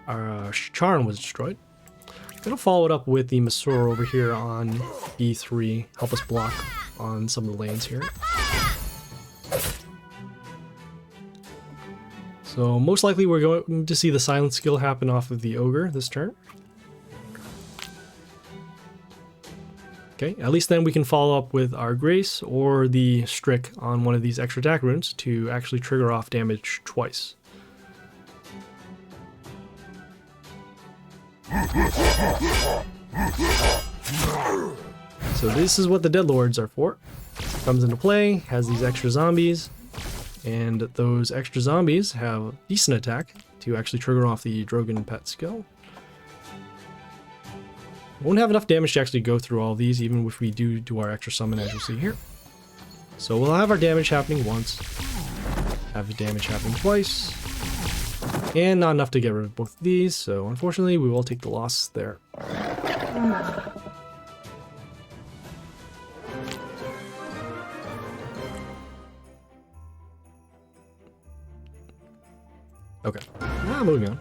Charn was destroyed. I'm going to follow it up with the Masaur over here on B3, help us block on some of the lanes here. So most likely we're going to see the silent skill happen off of the Ogre this turn. Okay, at least then we can follow up with our Grace or the Strick on one of these extra attack runes to actually trigger off damage twice. So this is what the Deadlords are for. Comes into play, has these extra zombies, and those extra zombies have decent attack to actually trigger off the Drogon pet skill. Won't have enough damage to actually go through all of these, even if we do our extra summon, as you'll see here. So we'll have our damage happening once, have the damage happening twice, and not enough to get rid of both of these, so unfortunately we will take the loss there. Okay, now moving on.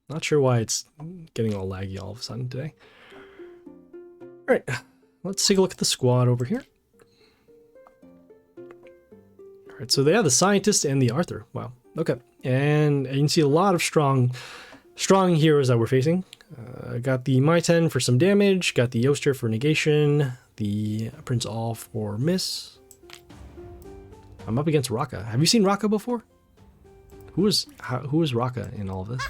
Not sure why it's getting all laggy all of a sudden today. Alright, let's take a look at the squad over here. Alright, so they have the Scientist and the Arthur. Wow, okay. And you can see a lot of strong heroes that we're facing. Got the Myten for some damage, got the Yoster for negation, the Prince All for miss. I'm up against Raka. Have you seen Raka before? Who is Raka in all of this?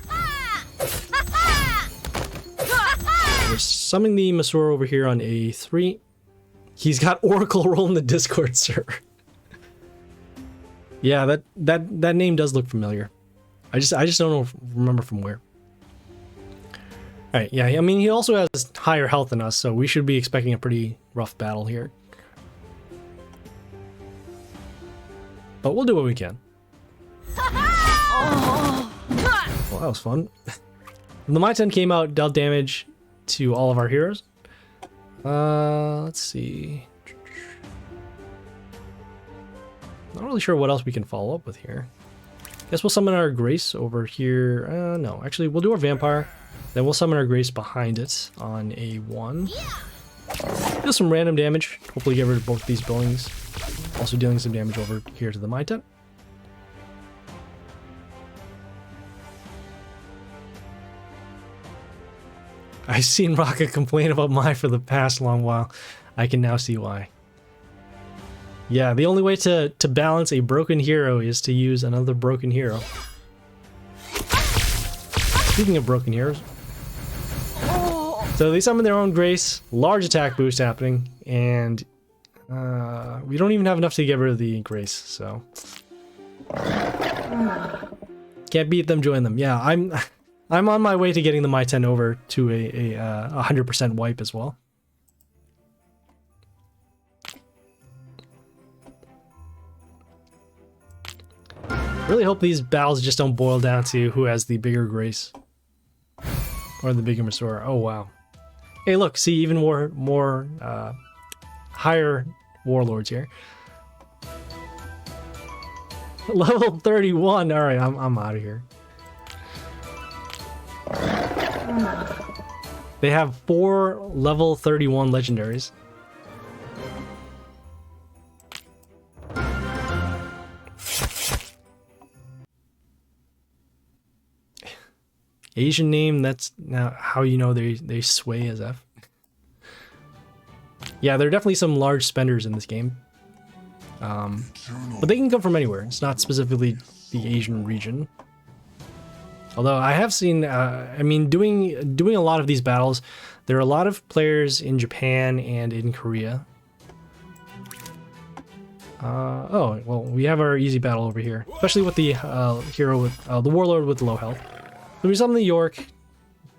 We're summoning the Masaur over here on A3. He's got Oracle role in the Discord server. Yeah, that name does look familiar. I just don't remember from where. Alright, yeah, I mean, he also has higher health than us, so we should be expecting a pretty rough battle here. but we'll do what we can. Well, that was fun. When the My-10 came out, dealt damage to all of our heroes. Let's see. Not really sure what else we can follow up with here. Guess we'll summon our Grace over here. No, actually, we'll do our Vampire. Then we'll summon our Grace behind it on A1. Do some random damage. Hopefully get rid of both these buildings. Also dealing some damage over here to the My-10. I've seen Raka complain about Mai for the past long while. I can now see why. Yeah, the only way to balance a broken hero is to use another broken hero. Speaking of broken heroes. So they summon their own Grace, large attack boost happening, and we don't even have enough to get rid of the Grace, so... Can't beat them, join them. Yeah, I'm on my way to getting the My-10 over to a 100% wipe as well. Really hope these battles just don't boil down to who has the bigger Grace. Or the bigger Masora. Oh, wow. Hey, look, see, even more higher warlords here. Level 31. All right, I'm out of here. They have 4 level 31 legendaries. Asian name, that's now how you know they sway as F. Yeah, there are definitely some large spenders in this game. But they can come from anywhere. It's not specifically the Asian region. Although I have seen, I mean, doing a lot of these battles, there are a lot of players in Japan and in Korea. Oh, well, we have our easy battle over here, especially with the hero with the warlord with low health. So we summoned the Jroc,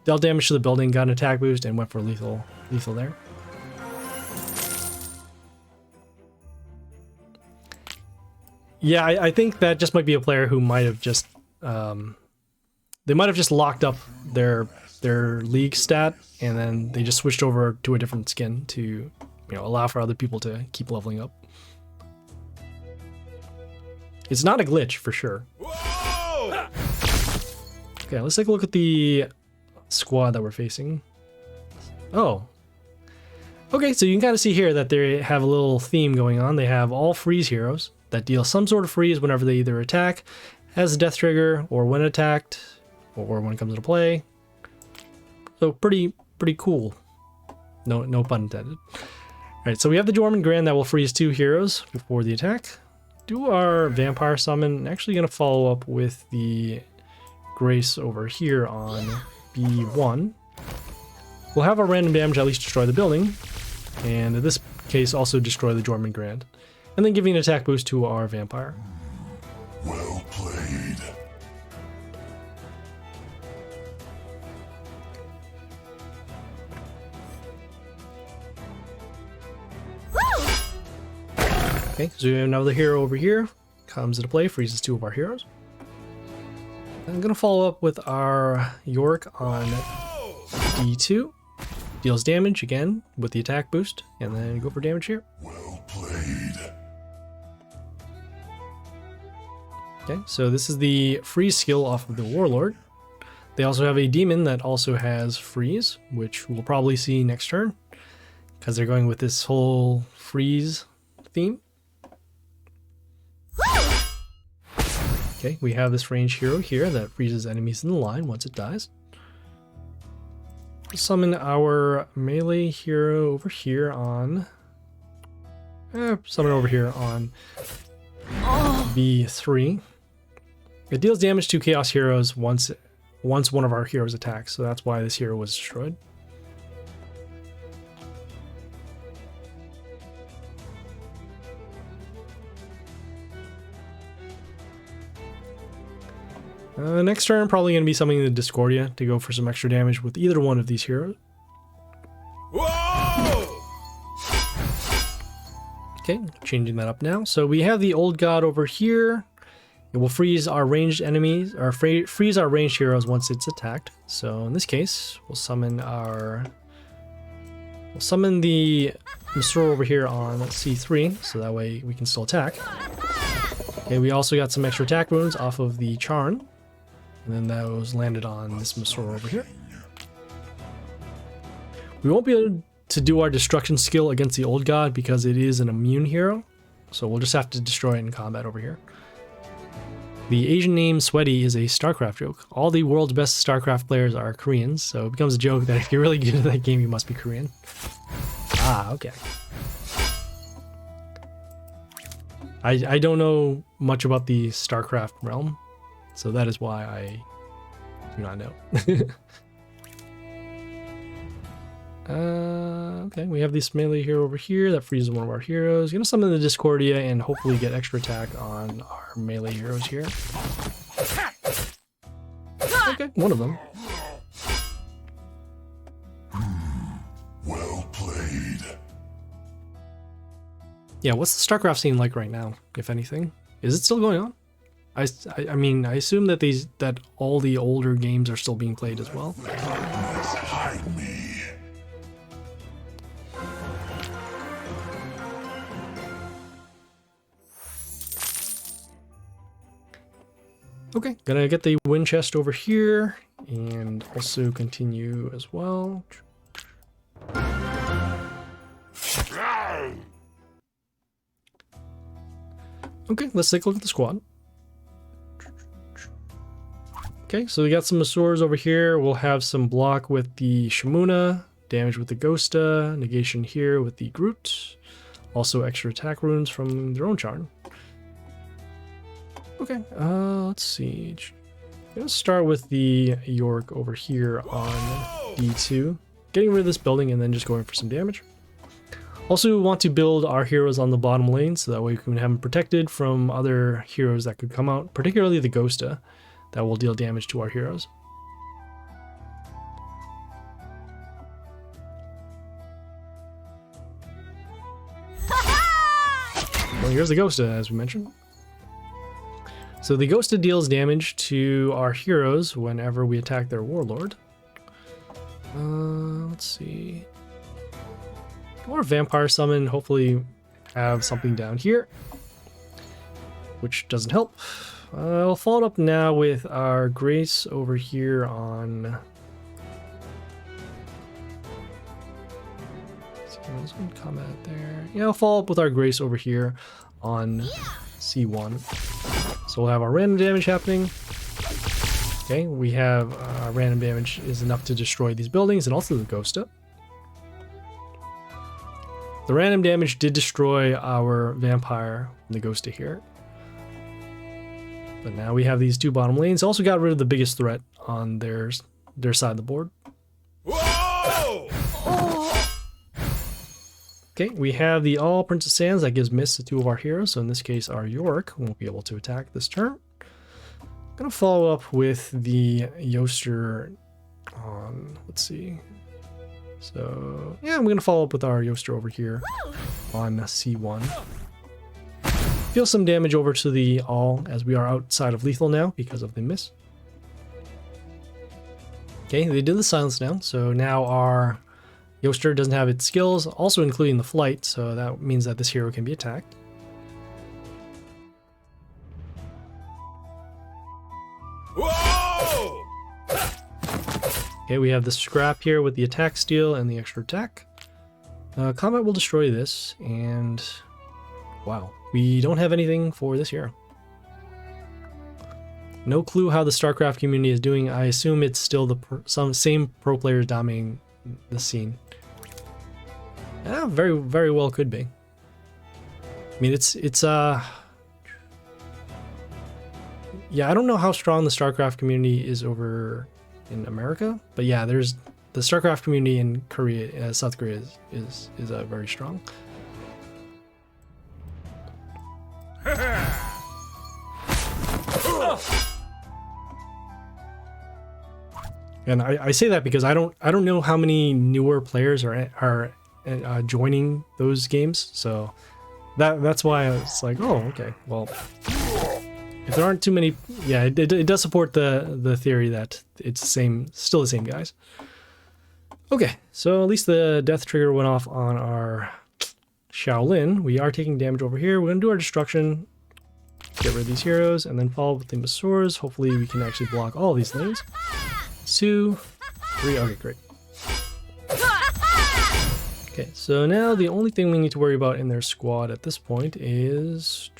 dealt damage to the building, got an attack boost, and went for lethal there. Yeah, I think that just might be a player who might have just they might have just locked up their league stat, and then they just switched over to a different skin to, allow for other people to keep leveling up. It's not a glitch for sure. Whoa! Okay, let's take a look at the squad that we're facing. Oh. Okay, so you can kind of see here that they have a little theme going on. They have all freeze heroes that deal some sort of freeze whenever they either attack, has a death trigger, or when attacked, or when it comes into play. So pretty cool. No pun intended. Alright, so we have the Jormungand that will freeze 2 heroes before the attack. Do our vampire summon. Actually gonna follow up with the Grace over here on B1. We'll have our random damage at least destroy the building, and in this case also destroy the Jormungand, and then giving an attack boost to our vampire. Well played. Okay, so we have another hero over here. Comes into play, freezes 2 of our heroes. I'm gonna follow up with our Jroc on D2. Deals damage again with the attack boost, and then go for damage here. Well played. Okay, so this is the freeze skill off of the warlord. They also have a demon that also has freeze, which we'll probably see next turn, because they're going with this whole freeze theme. Okay, we have this ranged hero here that freezes enemies in the line once it dies. Summon our melee hero over here on... summon over here on B3. It deals damage to chaos heroes once one of our heroes attacks, so that's why this hero was destroyed. Next turn, probably going to be summoning the Discordia to go for some extra damage with either one of these heroes. Whoa! Okay, changing that up now. So we have the old god over here. It will freeze our ranged enemies, or freeze our ranged heroes once it's attacked. So in this case, we'll summon the Mesor over here on C3, so that way we can still attack. Okay, we also got some extra attack runes off of the Charn, and then those landed on this Mesor over here. We won't be able to do our destruction skill against the old god because it is an immune hero, so we'll just have to destroy it in combat over here. The Asian name Sweaty is a StarCraft joke. All the world's best StarCraft players are Koreans, so it becomes a joke that if you're really good at that game, you must be Korean. Ah, okay. I don't know much about the StarCraft realm, so that is why I do not know. Okay, we have this melee hero over here that freezes one of our heroes. Gonna summon the Discordia and hopefully get extra attack on our melee heroes here. Okay, one of them. Well played. Yeah, what's the StarCraft scene like right now, if anything? Is it still going on? I mean, I assume that all the older games are still being played as well. Hide me. Okay, gonna get the wind chest over here and also continue as well. Okay, let's take a look at the squad. Okay, so we got some Mesors over here. We'll have some block with the Shamuna, damage with the Ghosta, negation here with the Groot. Also extra attack runes from their own Charn. Okay, let's see. Let's start with the Jroc over here on D2. Getting rid of this building and then just going for some damage. Also, we want to build our heroes on the bottom lane so that way we can have them protected from other heroes that could come out, particularly the Ghosta, that will deal damage to our heroes. Well, here's the Ghosta, as we mentioned. So the Ghosta deals damage to our heroes whenever we attack their warlord. Let's see. Or vampire summon, hopefully have something down here, which doesn't help. I'll follow it up now with our Grace over here on... combat there. Yeah, I'll follow up with our Grace over here on C1. So we'll have our random damage happening. Okay, we have random damage is enough to destroy these buildings and also the Ghosta. The random damage did destroy our vampire and the Ghosta here. But now we have these two bottom lanes. Also got rid of the biggest threat on their side of the board. Whoa! Okay, we have the All Princess Sands that gives miss to two of our heroes. So in this case, our Jroc won't be able to attack this turn. I'm gonna follow up with the Yoster on, let's see. So yeah, I'm gonna follow up with our Yoster over here on C1. Deal some damage over to the All as we are outside of lethal now because of the miss. Okay, they did the silence now, so now our Yoster doesn't have its skills, also including the flight, so that means that this hero can be attacked. Whoa! Okay, we have the scrap here with the attack steal and the extra attack. Combat will destroy this, and wow, we don't have anything for this hero. No clue how the StarCraft community is doing. I assume it's still the same pro players dominating the scene. Yeah, very, very well could be. I mean, yeah, I don't know how strong the StarCraft community is over in America, but yeah, there's the StarCraft community in Korea, South Korea is very strong. And I say that because I don't know how many newer players are joining those games, so That's why I was like, oh, okay. Well, if there aren't too many, yeah, it does support the theory that it's still the same guys. Okay, so at least the death trigger went off on our Shaolin. We are taking damage over here. We're gonna do our destruction, get rid of these heroes, and then follow with the Masaurs. Hopefully we can actually block all these things. 2, 3, okay, great. Okay, so now the only thing we need to worry about in their squad at this point is...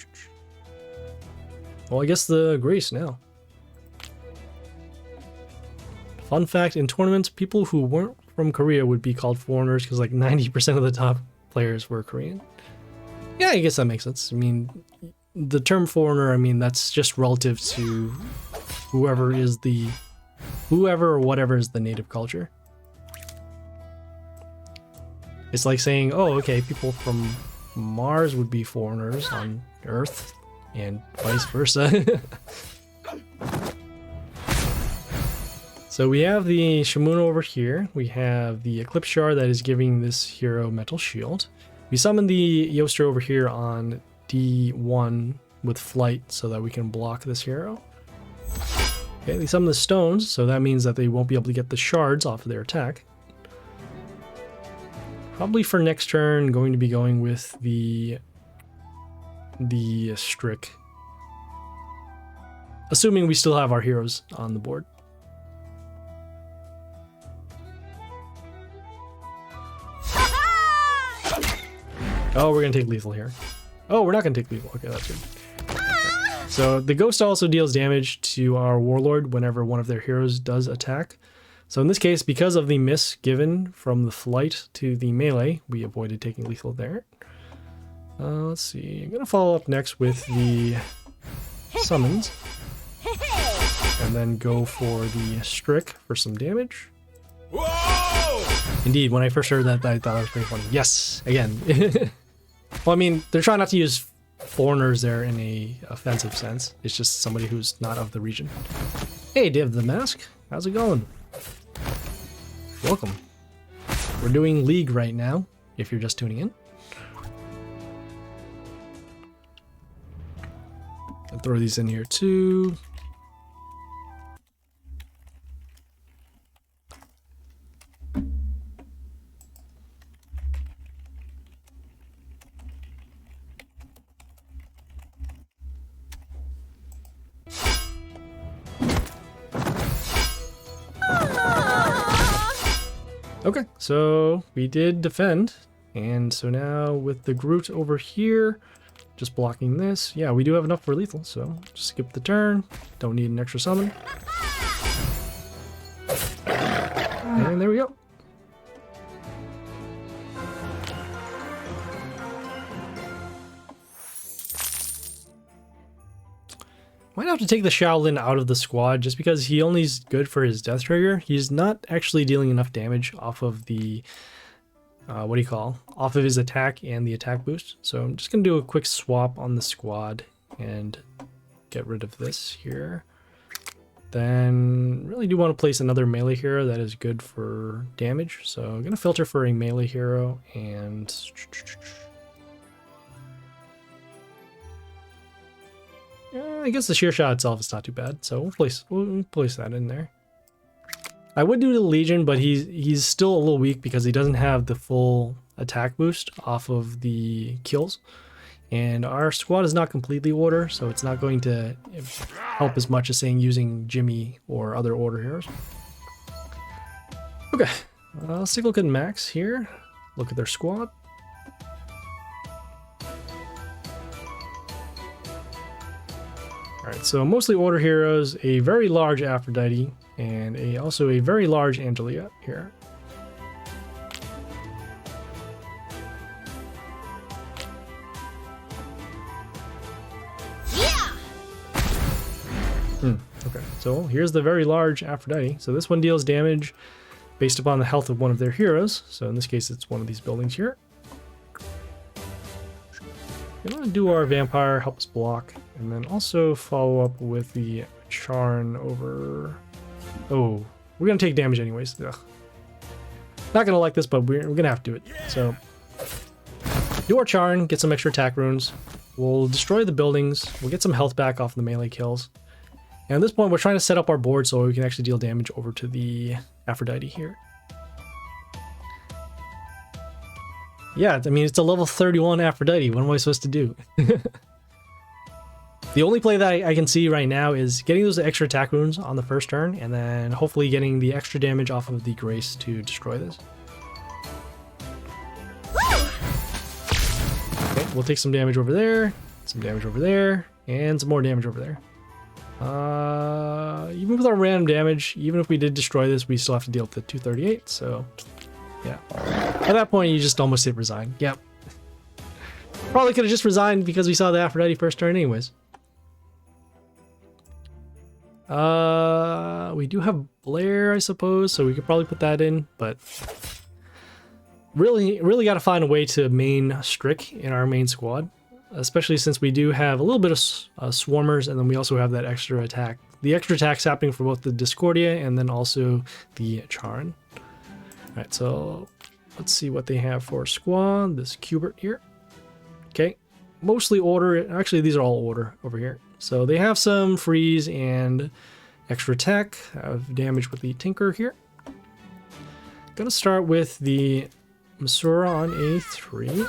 well, I guess the Grace now. Fun fact, in tournaments, people who weren't from Korea would be called foreigners because like 90% of the top players were Korean. Yeah, I guess that makes sense. I mean, the term foreigner, I mean, that's just relative to whoever or whatever is the native culture. It's like saying, oh, okay, people from Mars would be foreigners on Earth, and vice versa. So we have the Shimuna over here. We have the Eclipse Shard that is giving this hero Metal Shield. We summon the Yoster over here on D1 with Flight so that we can block this hero. Okay, they summon the Stones, so that means that they won't be able to get the shards off of their attack. Probably for next turn, going to be going with the Strick. Assuming we still have our heroes on the board. Oh, we're gonna take lethal here. Oh, we're not gonna take lethal. Okay, that's good. Okay. So the Ghost also deals damage to our Warlord whenever one of their heroes does attack. So in this case, because of the miss given from the flight to the melee, we avoided taking lethal there. Let's see. I'm gonna follow up next with the summons, and then go for the Strick for some damage. Whoa! Indeed, when I first heard that, I thought that was pretty funny. Yes, again. Well, I mean, they're trying not to use foreigners there in a offensive sense. It's just somebody who's not of the region. Hey, Div the Mask. How's it going? Welcome. We're doing League right now, if you're just tuning in. I'll throw these in here too. Okay, so we did defend, and so now with the Groot over here, just blocking this, yeah, we do have enough for lethal, so just skip the turn, don't need an extra summon. And there we go. Might have to take the Shaolin out of the squad just because he only is good for his death trigger. He's not actually dealing enough damage off of the, off of his attack and the attack boost. So I'm just going to do a quick swap on the squad and get rid of this here. Then really do want to place another melee hero that is good for damage. So I'm going to filter for a melee hero and... I guess the sheer shot itself is not too bad, so we'll place that in there. I would do the Legion, but he's still a little weak because he doesn't have the full attack boost off of the kills. And our squad is not completely order, so it's not going to help as much as saying using Jimmy or other order heroes. Okay, let's take a look at Max here. Look at their squad. Alright, so mostly order heroes, a very large Aphrodite, and also a very large Angelia here. Yeah! Okay, so here's the very large Aphrodite. So this one deals damage based upon the health of one of their heroes. So in this case, it's one of these buildings here. We're going to do our Vampire, help us block, and then also follow up with the Charn over... Oh, we're going to take damage anyways. Ugh. Not going to like this, but we're going to have to do it. So do our charn, get some extra attack runes. We'll destroy the buildings. We'll get some health back off the melee kills. And at this point, we're trying to set up our board so we can actually deal damage over to the Aphrodite here. Yeah, I mean, it's a level 31 Aphrodite. What am I supposed to do? The only play that I can see right now is getting those extra attack runes on the first turn, and then hopefully getting the extra damage off of the Grace to destroy this. Okay, we'll take some damage over there, some damage over there, and some more damage over there. Even with our random damage, even if we did destroy this, we still have to deal with the 238, so yeah. At that point, you just almost hit resign. Yep. Probably could have just resigned because we saw the Aphrodite first turn anyways. We do have Blair, I suppose, so we could probably put that in, but really got to find a way to main Strick in our main squad, especially since we do have a little bit of Swarmers, and then we also have that extra attack. The extra attack's happening for both the Discordia and then also the Charon. Alright, so let's see what they have for squad. This Qubert here. Okay, mostly order. Actually, these are all order over here. So they have some freeze and extra attack. Have damage with the Tinker here. Gonna start with the Masura on A3.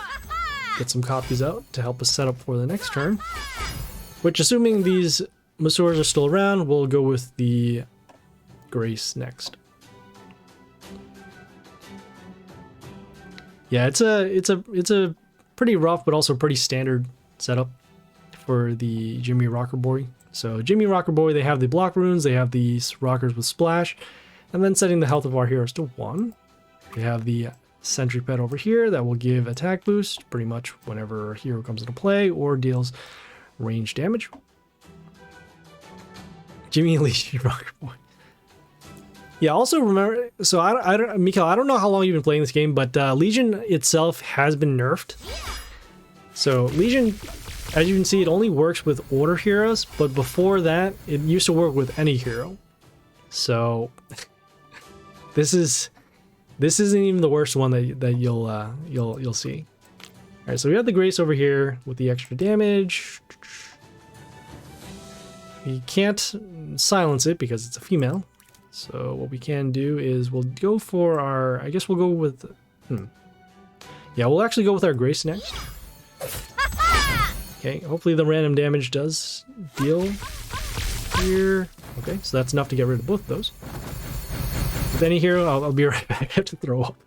Get some copies out to help us set up for the next turn. Which, assuming these Masuras are still around, we'll go with the Grace next. Yeah, it's a pretty rough but also pretty standard setup for the Jimmy Rocker Boy. So Jimmy Rocker Boy, they have the block runes, they have these rockers with splash, and then setting the health of our heroes to 1. We have the Sentry Pet over here that will give attack boost pretty much whenever a hero comes into play or deals range damage. Jimmy Legion Rocker Boy. Yeah, also remember, so Mikael, I don't know how long you've been playing this game, but Legion itself has been nerfed. So Legion, as you can see, it only works with order heroes, but before that, it used to work with any hero. So this isn't even the worst one that you'll see. All right, so we have the Grace over here with the extra damage. We can't silence it because it's a female. So what we can do is we'll go for our, I guess we'll go with, yeah, we'll actually go with our Grace next. Okay, hopefully the random damage does deal here. Okay, so that's enough to get rid of both of those. With any hero, I'll be right back. I have to throw up.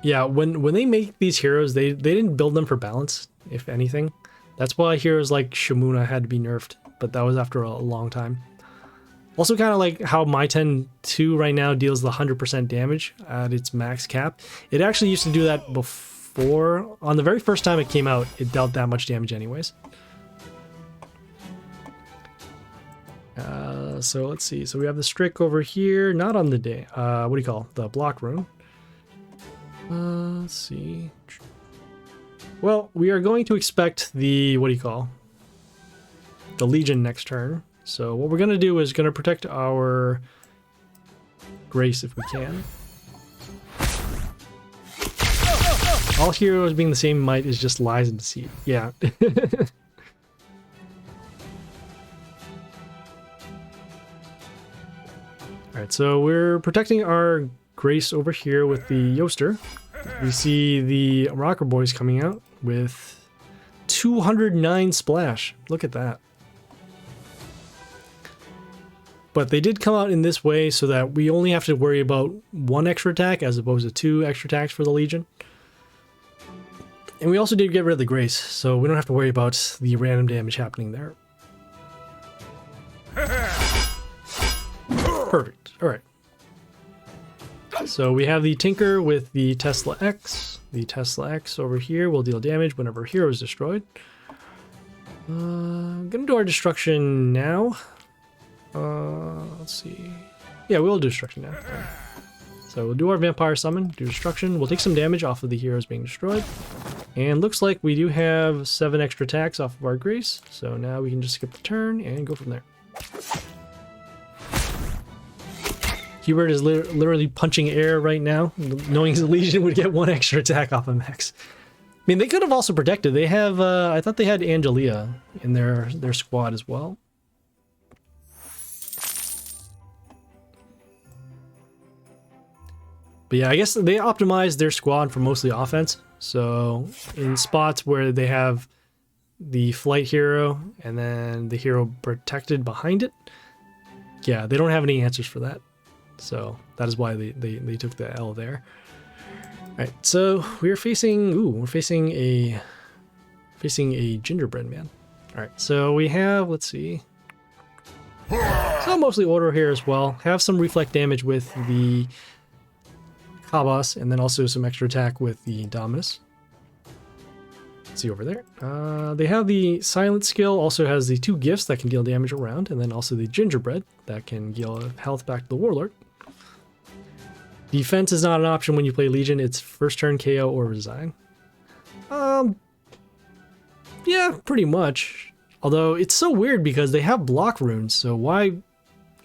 Yeah, when they make these heroes, they didn't build them for balance, if anything. That's why heroes like Shamuna had to be nerfed, but that was after a long time. Also kind of like how My 10-2 right now deals the 100% damage at its max cap. It actually used to do that before. On the very first time it came out, it dealt that much damage anyways. So let's see. So we have the Strick over here, not on the day. What do you call the block rune? Let's see. Well, we are going to expect the, what do you call, the Legion next turn. So what we're going to do is going to protect our Grace if we can. All heroes being the same might is just lies and deceit. Yeah. Alright, so we're protecting our Grace over here with the Yoster. We see the Rocker Boys coming out with 209 splash. Look at that. But they did come out in this way so that we only have to worry about 1 extra attack as opposed to 2 extra attacks for the Legion. And we also did get rid of the Grace, so we don't have to worry about the random damage happening there. Perfect. Alright. So we have the Tinker with the Tesla X. The Tesla X over here will deal damage whenever a hero is destroyed. I'm gonna do our destruction now. Let's see. Yeah, we'll do destruction now. Right. So we'll do our Vampire Summon, do destruction. We'll take some damage off of the heroes being destroyed. And looks like we do have 7 extra attacks off of our Grace. So now we can just skip the turn and go from there. Qubert is literally punching air right now, knowing his Legion would get 1 extra attack off of Max. I mean, they could have also protected. They have, I thought they had Angelia in their squad as well. But yeah, I guess they optimized their squad for mostly offense. So in spots where they have the flight hero and then the hero protected behind it, yeah, they don't have any answers for that. So that is why they took the L there. All right, so we're facing a gingerbread man. All right, so we have, let's see, so mostly order here as well. Have some reflect damage with the Kabas, and then also some extra attack with the Dominus. Let's see over there. They have the silent skill, also has the 2 gifts that can deal damage around, and then also the gingerbread that can deal health back to the warlord. Defense is not an option when you play Legion. It's first turn KO or resign. Yeah, pretty much. Although it's so weird because they have block runes, so why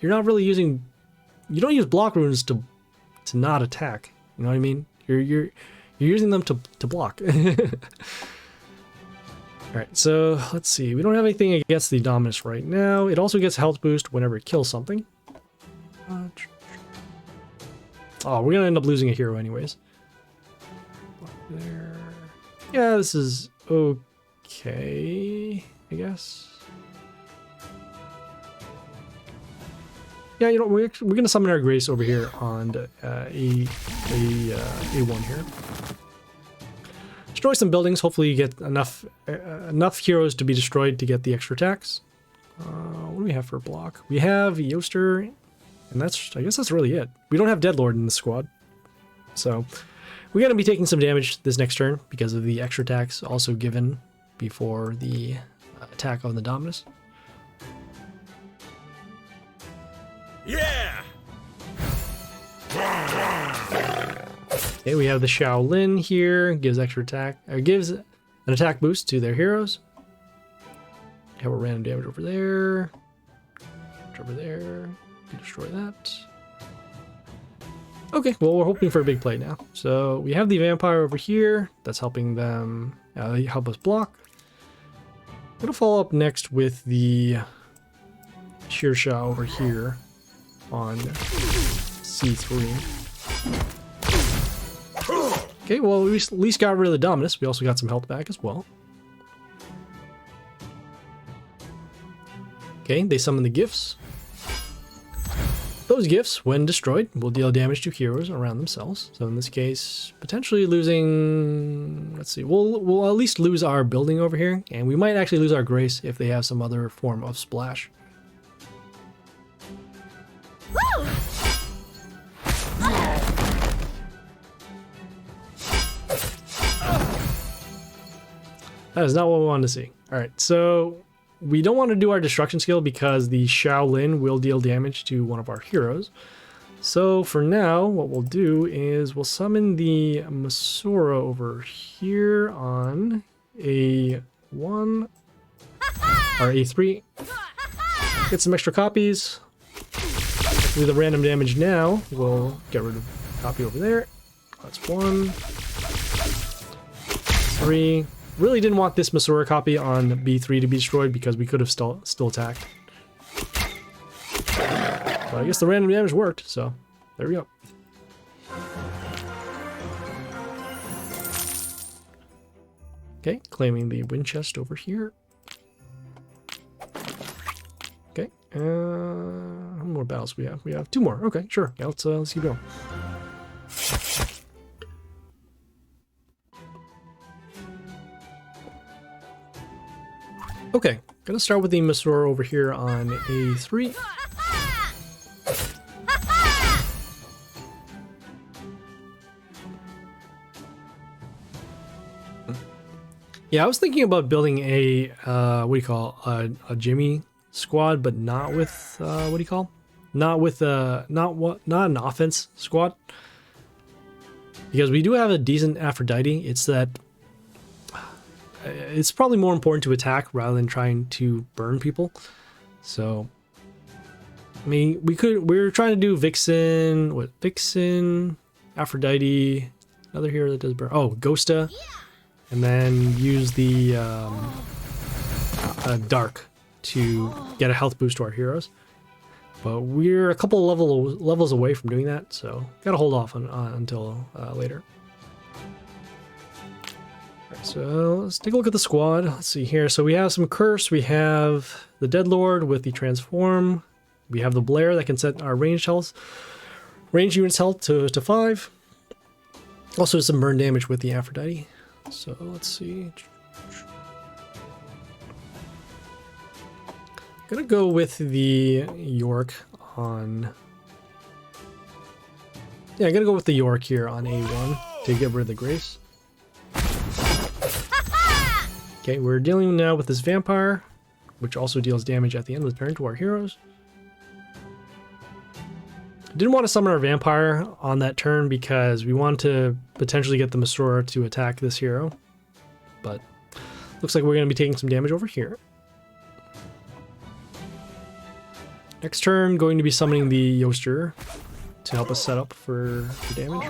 you're not really using, you don't use block runes to not attack. You know what I mean? You're using them to block. Alright, so let's see. We don't have anything against the Dominus right now. It also gets health boost whenever it kills something. Oh, we're gonna end up losing a hero anyways. There. Yeah, this is okay, I guess. Yeah, you know, we're gonna summon our Grace over here on A1 here. Destroy some buildings. Hopefully, you get enough heroes to be destroyed to get the extra attacks. What do we have for a block? We have Yoster, and I guess that's really it. We don't have Deadlord in the squad, so we're gonna be taking some damage this next turn because of the extra attacks also given before the attack on the Dominus. Yeah! Okay, we have the Shaolin here, gives extra attack, or gives an attack boost to their heroes. Have a random damage over there. Over there. Destroy that. Okay, well, we're hoping for a big play now. So we have the vampire over here. That's helping them help us block. I'm gonna follow up next with the Shearshaw over here on C3. Okay, well, we at least got rid of the Dominus. We also got some health back as well. Okay, they summon the gifts. Those gifts, when destroyed, will deal damage to heroes around themselves. So in this case, potentially losing... Let's see, we'll at least lose our building over here, and we might actually lose our Grace if they have some other form of splash. Woo! That is not what we wanted to see. Alright, so we don't want to do our destruction skill because the Shaolin will deal damage to one of our heroes. So for now, what we'll do is we'll summon the Masura over here on A1 or A3. Get some extra copies. With the random damage now, we'll get rid of a copy over there. That's 1. 3. Really didn't want this Masura copy on B3 to be destroyed because we could have still attacked. But I guess the random damage worked, so there we go. Okay, claiming the wind chest over here. Okay, how many more battles we have? We have 2 more. Okay, sure. Yeah, let's keep going. Okay, gonna start with the Masura over here on A3. Yeah, I was thinking about building a what do you call a Jimmy squad, but not with what do you call? Not with not an offense squad. Because we do have a decent Aphrodite. It's that it's probably more important to attack rather than trying to burn people. So I mean, we're trying to do Vixen, Aphrodite, another hero that does burn. Oh, Ghosta, and then use the Dark to get a health boost to our heroes. But we're a couple levels away from doing that, so gotta hold off until later. Alright, so let's take a look at the squad. Let's see here. So we have some Curse, we have the Deadlord with the Transform, we have the Blair that can set our range units health to 5. Also some burn damage with the Aphrodite. So let's see. Gonna go with the Jroc on... Yeah, I'm gonna go with the Jroc here on A1 to get rid of the Grace. Okay, we're dealing now with this Vampire, which also deals damage at the end of the turn to our heroes. Didn't want to summon our Vampire on that turn because we wanted to potentially get the Masora to attack this hero. But looks like we're going to be taking some damage over here. Next turn, going to be summoning the Yoster to help us set up for damage.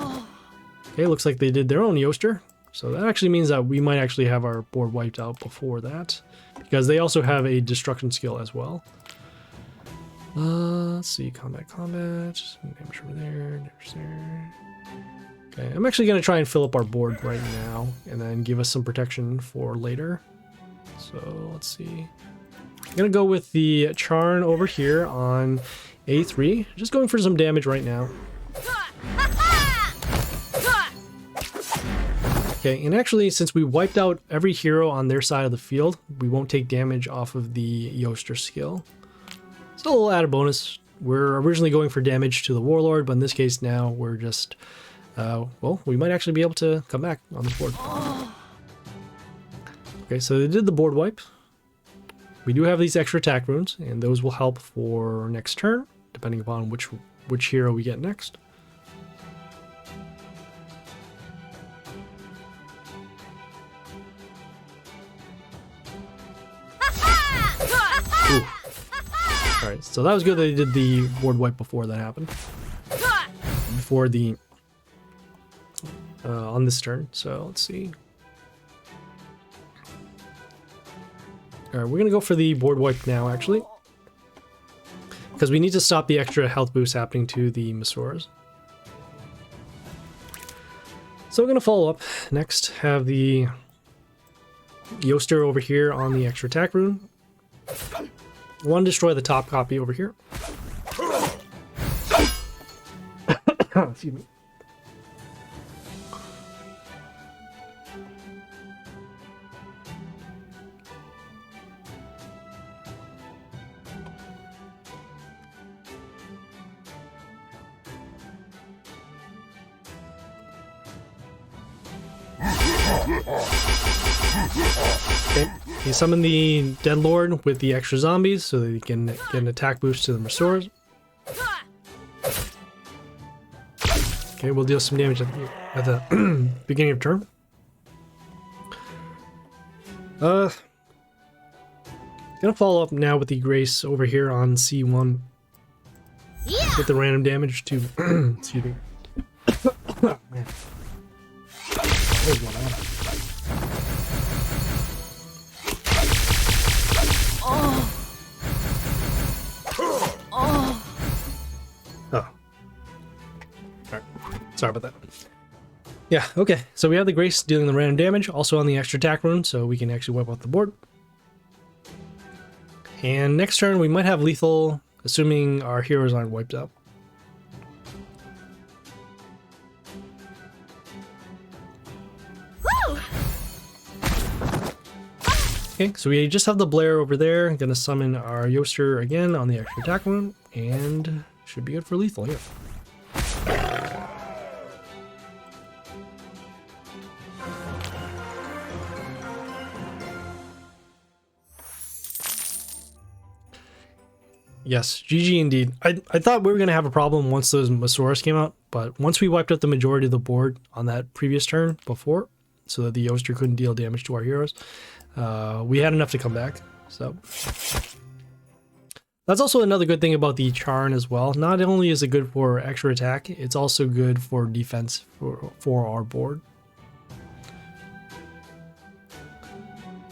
Okay, looks like they did their own Yoster. So that actually means that we might actually have our board wiped out before that, because they also have a destruction skill as well. Let's see, combat, damage over there, damage there. Okay, I'm actually going to try and fill up our board right now, and then give us some protection for later. So let's see. I'm going to go with the Charn over here on A3, just going for some damage right now. Okay, and actually, since we wiped out every hero on their side of the field, we won't take damage off of the Yoster skill. So a little added bonus. We're originally going for damage to the Warlord, but in this case now we're just, well, we might actually be able to come back on this board. Okay, so they did the board wipe. We do have these extra attack runes, and those will help for next turn, depending upon which hero we get next. Ooh. Alright, so that was good that they did the board wipe before that happened. Before the... on this turn, so let's see. Alright, we're gonna go for the board wipe now, actually. Because we need to stop the extra health boost happening to the Masoras. So we're gonna follow up. Next, have the Yoster over here on the extra attack rune. I want to destroy the top copy over here. Excuse me. Okay. You summon the Deadlord with the extra zombies so that you can get an attack boost to the Masoras. Okay, we'll deal some damage at the beginning of turn. Gonna follow up now with the Grace over here on C1. Get the random damage to excuse me. Oh, man. There's one out. Oh. Alright. Sorry about that. Yeah, okay. So we have the Grace dealing the random damage, also on the extra attack rune, so we can actually wipe out the board. And next turn we might have lethal, assuming our heroes aren't wiped out. Okay, so we just have the Blair over there. Gonna summon our Yoster again on the extra attack rune, and should be good for lethal here. Yes, GG indeed. I thought we were gonna have a problem once those Masoras came out, but once we wiped out the majority of the board on that previous turn before, so that the Yoster couldn't deal damage to our heroes, we had enough to come back. So That's also another good thing about the Charn as well. Not only is it good for extra attack, it's also good for defense for our board.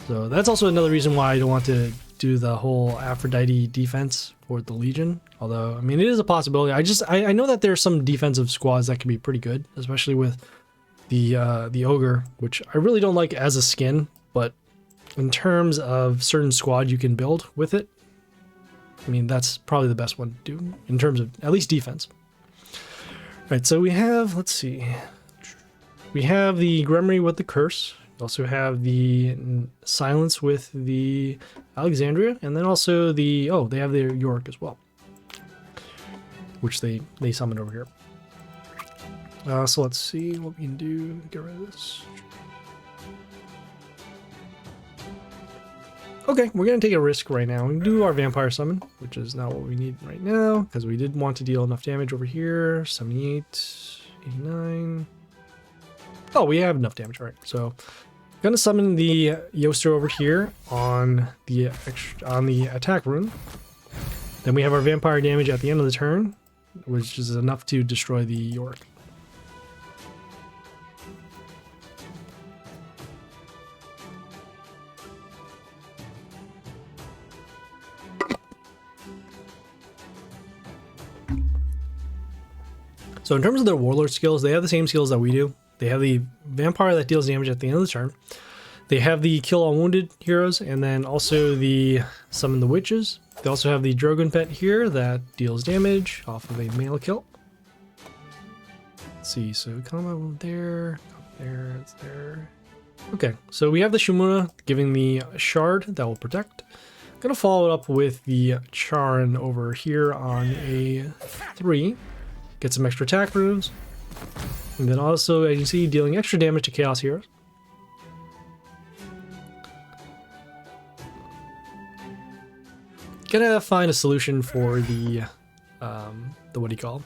So that's also another reason why I don't want to do the whole Aphrodite defense for the Legion. Although, I mean, it is a possibility. I know that there's some defensive squads that can be pretty good, especially with the Ogre, which I really don't like as a skin, but in terms of certain squad you can build with it, I mean, that's probably the best one to do in terms of at least defense. All right, so we have, let's see, we have the Grimoire with the Curse. We also have the Silence with the Alexandria, and then also the, oh, they have the Jroc as well, which they summoned over here. So let's see what we can do to get rid of this. Okay, we're going to take a risk right now. We can do our Vampire Summon, which is not what we need right now, because we did want to deal enough damage over here. 78, 89. Oh, we have enough damage, all right. So I'm going to summon the Yoster over here on the attack rune. Then we have our Vampire damage at the end of the turn, which is enough to destroy the Jroc. So in terms of their Warlord skills, they have the same skills that we do. They have the Vampire that deals damage at the end of the turn. They have the Kill All Wounded heroes, and then also the Summon the Witches. They also have the Drogon Pet here that deals damage off of a melee kill. Let's see, so combo there, it's there. Okay, so we have the Shimuna giving the Shard that will protect. I'm going to follow it up with the Charn over here on a 3. Get some extra attack runes. And then also, as you can see, dealing extra damage to Chaos Heroes. Gonna find a solution for the what do you call it?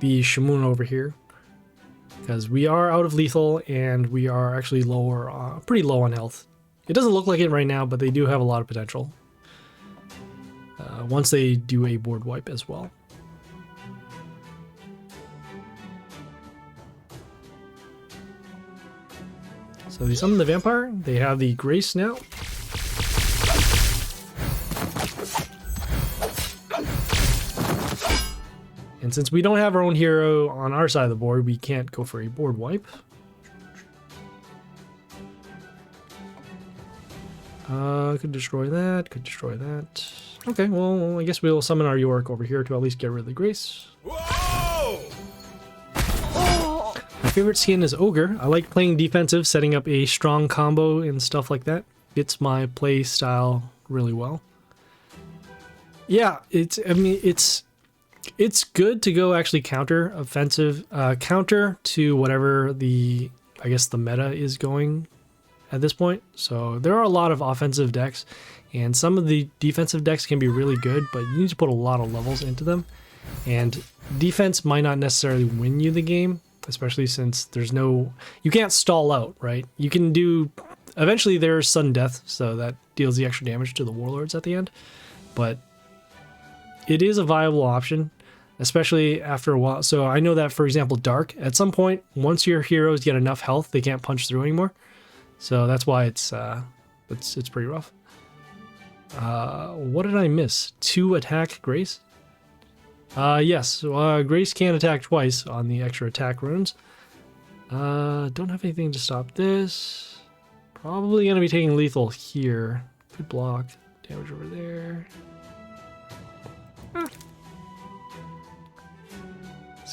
The Shimuna over here. Because we are out of lethal and we are actually lower, pretty low on health. It doesn't look like it right now, but they do have a lot of potential. Once they do a board wipe as well. So they summon the Vampire. They have the Grace now. And since we don't have our own hero on our side of the board, we can't go for a board wipe. Could destroy that, could destroy that. Okay, well, I guess we'll summon our Jroc over here to at least get rid of the Grace. Whoa! My favorite skin is Ogre. I like playing defensive, setting up a strong combo and stuff like that. Fits my play style really well. Yeah, it's good to go actually counter to whatever the, I guess, the meta is going at this point. So there are a lot of offensive decks, and some of the defensive decks can be really good, but you need to put a lot of levels into them. And defense might not necessarily win you the game, especially since there's no, you can't stall out, right? You can do, eventually there's sudden death, so that deals the extra damage to the warlords at the end. But it is a viable option, especially after a while. So I know that, for example, Dark, at some point, once your heroes get enough health, they can't punch through anymore. So that's why it's pretty rough. What did I miss? 2 attack Grace? Yes, Grace can attack twice on the extra attack runes. Don't have anything to stop this. Probably going to be taking lethal here. Could block. Damage over there. Let's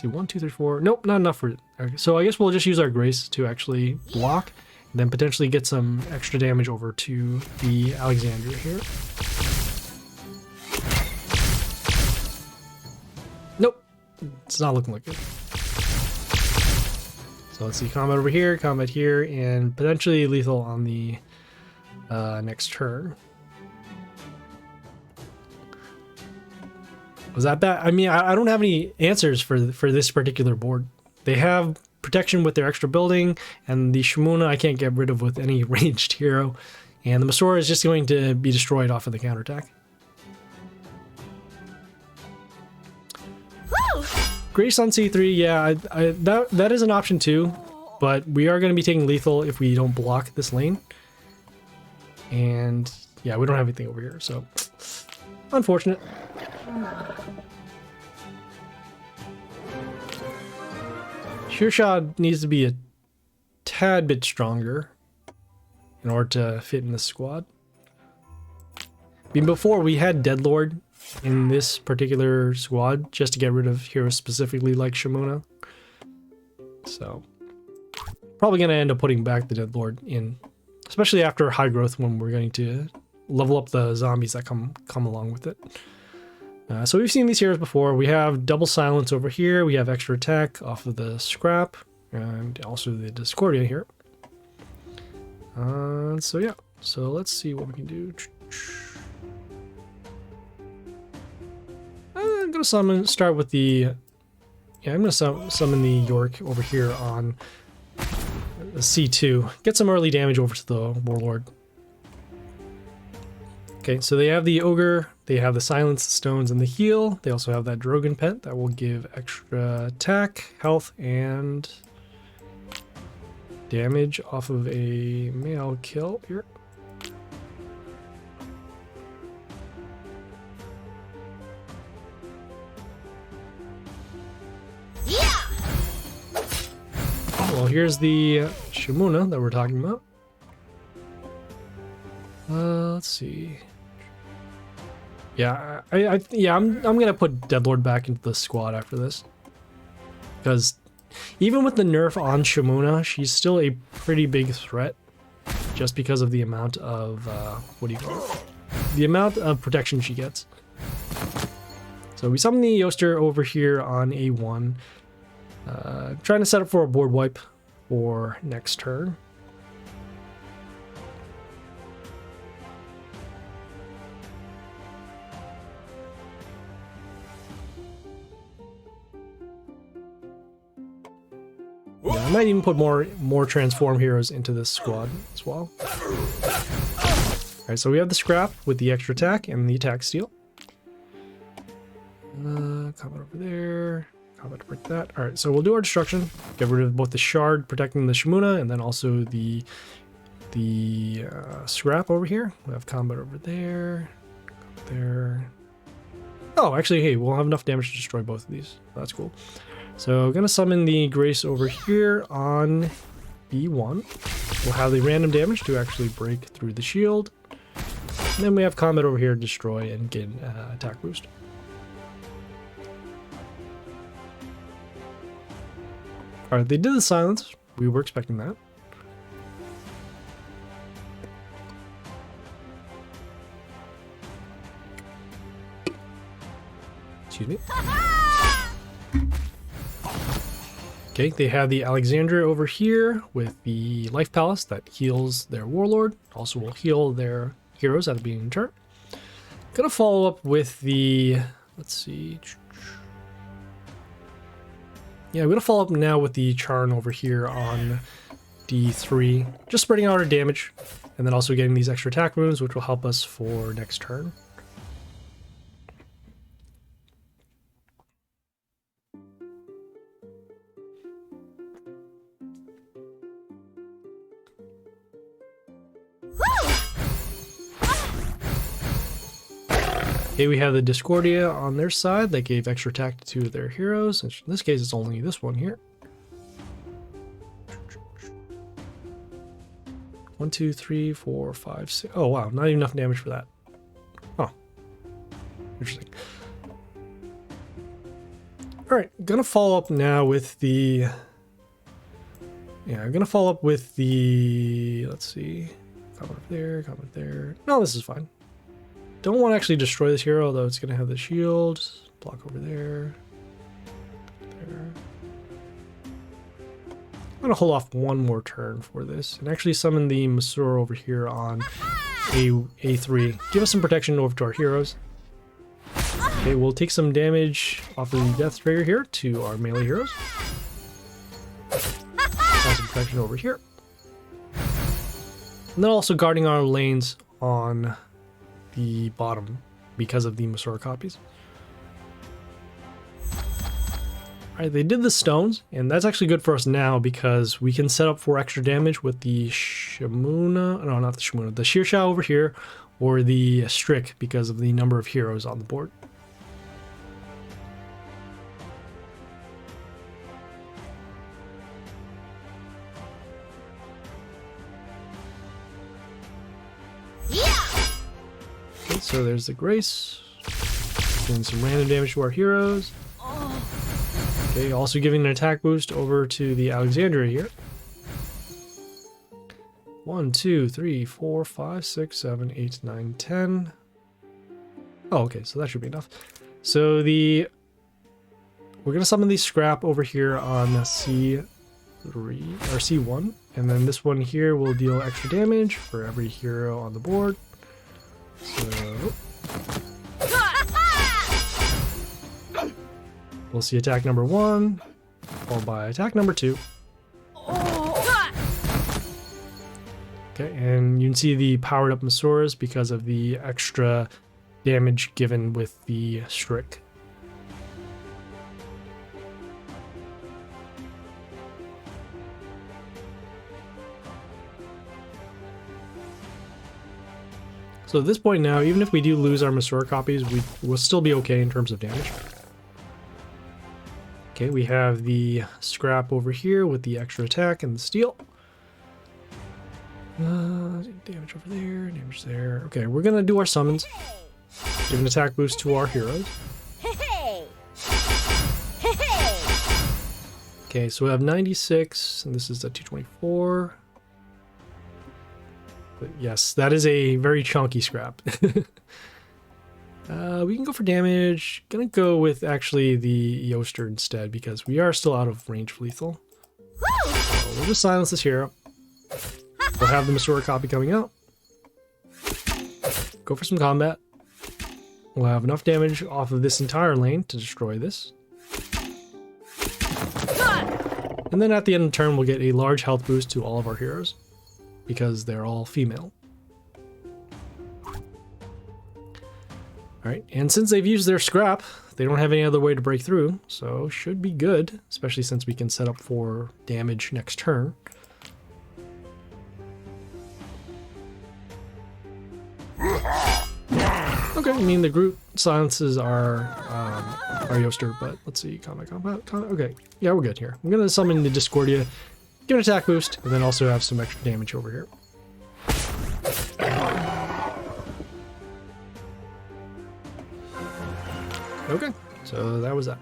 see, 1, 2, 3, 4. Nope, not enough for it. Okay, so I guess we'll just use our Grace to actually block, and then potentially get some extra damage over to the Alexandria here. Nope, it's not looking like it. So let's see, combat over here, combat here, and potentially lethal on the next turn. Was that bad? I mean, I don't have any answers for this particular board. They have protection with their extra building, and the Shimuna I can't get rid of with any ranged hero, and the Masora is just going to be destroyed off of the counterattack. Grace on C3, yeah, that is an option too, but we are going to be taking lethal if we don't block this lane. And yeah, we don't have anything over here, so unfortunate. Shearshot needs to be a tad bit stronger in order to fit in this squad. I mean, before we had Deadlord in this particular squad just to get rid of heroes specifically like Shimona. So probably going to end up putting back the Deadlord in, especially after high growth when we're going to level up the zombies that come along with it. So we've seen these heroes before. We have double silence over here. We have extra attack off of the scrap and also the Discordia here. So yeah, so let's see what we can do. I'm gonna start with the, yeah, I'm gonna summon the Jroc over here on the C2. Get some early damage over to the Warlord. Okay, so they have the Ogre, they have the Silence, Stones, and the Heal. They also have that Drogon pet that will give extra attack, health, and damage off of a male kill here. Well, here's the Shimona that we're talking about. Let's see. Yeah, I'm gonna put Deadlord back into the squad after this, because even with the nerf on Shimona, she's still a pretty big threat, just because of the amount of what do you call it? The amount of protection she gets. So we summon the Yoster over here on A1. Trying to set up for a board wipe for next turn. Yeah, I might even put more transform heroes into this squad as well. Alright, so we have the scrap with the extra attack and the attack steal. Combat over there. Combat to break that. Alright, so we'll do our destruction. Get rid of both the shard protecting the Shimona and then also the scrap over here. We have combat over there. There. Oh, actually, hey, we'll have enough damage to destroy both of these. That's cool. So I'm going to summon the Grace over here on B1. We'll have the random damage to actually break through the shield. And then we have combat over here to destroy and get attack boost. Alright, they did the silence. We were expecting that. Excuse me. Okay, they have the Alexandria over here with the Life Palace that heals their Warlord. Also will heal their heroes at the beginning of the turn. Gonna follow up with the, let's see. Yeah, I'm gonna follow up now with the Charn over here on D3. Just spreading out our damage and then also getting these extra attack runes, which will help us for next turn. Okay, we have the Discordia on their side that gave extra attack to two of their heroes. In this case, it's only this one here. 1, 2, 3, 4, 5, 6. Oh wow, not even enough damage for that. Oh, interesting. All right, gonna follow up now with the. Yeah, I'm gonna follow up with the. Let's see, comment there, comment there. No, this is fine. Don't want to actually destroy this hero, though it's going to have the shield. Block over there. There. I'm going to hold off one more turn for this and actually summon the Masur over here on A3. Give us some protection over to our heroes. Okay, we'll take some damage off of the Death Trigger here to our melee heroes. Have some protection over here. And then also guarding our lanes on the bottom because of the Masura copies. Alright, they did the stones, and that's actually good for us now because we can set up for extra damage with the Shamuna, no, not the Shamuna, the Shearsha over here, or the Strick because of the number of heroes on the board. Okay, so there's the Grace, doing some random damage to our heroes. Okay, also giving an attack boost over to the Alexandria here. 1, 2, 3, 4, 5, 6, 7, 8, 9, 10. Oh, okay, so that should be enough. So we're gonna summon the scrap over here on C3 or C1, and then this one here will deal extra damage for every hero on the board. So we'll see attack number 1, followed by attack number 2. Okay, and you can see the powered up Masoras because of the extra damage given with the Strick. So at this point now, even if we do lose our Masora copies, we'll still be okay in terms of damage. Okay, we have the scrap over here with the extra attack and the steel. Damage over there, damage there. Okay, we're gonna do our summons. Give an attack boost to our heroes. Okay, so we have 96, and this is a 224. But yes, that is a very chunky scrap. We can go for damage. Gonna go with actually the Yoster instead because we are still out of range of lethal. So we'll just silence this hero. We'll have the Masora copy coming out. Go for some combat. We'll have enough damage off of this entire lane to destroy this. And then at the end of the turn, we'll get a large health boost to all of our heroes because they're all female. Alright, and since they've used their scrap, they don't have any other way to break through, so should be good, especially since we can set up for damage next turn. Okay, I mean the group silences our Yoster, but let's see, combat, okay, yeah, we're good here. I'm gonna summon the Discordia, give an attack boost, and then also have some extra damage over here. Okay, so that was that.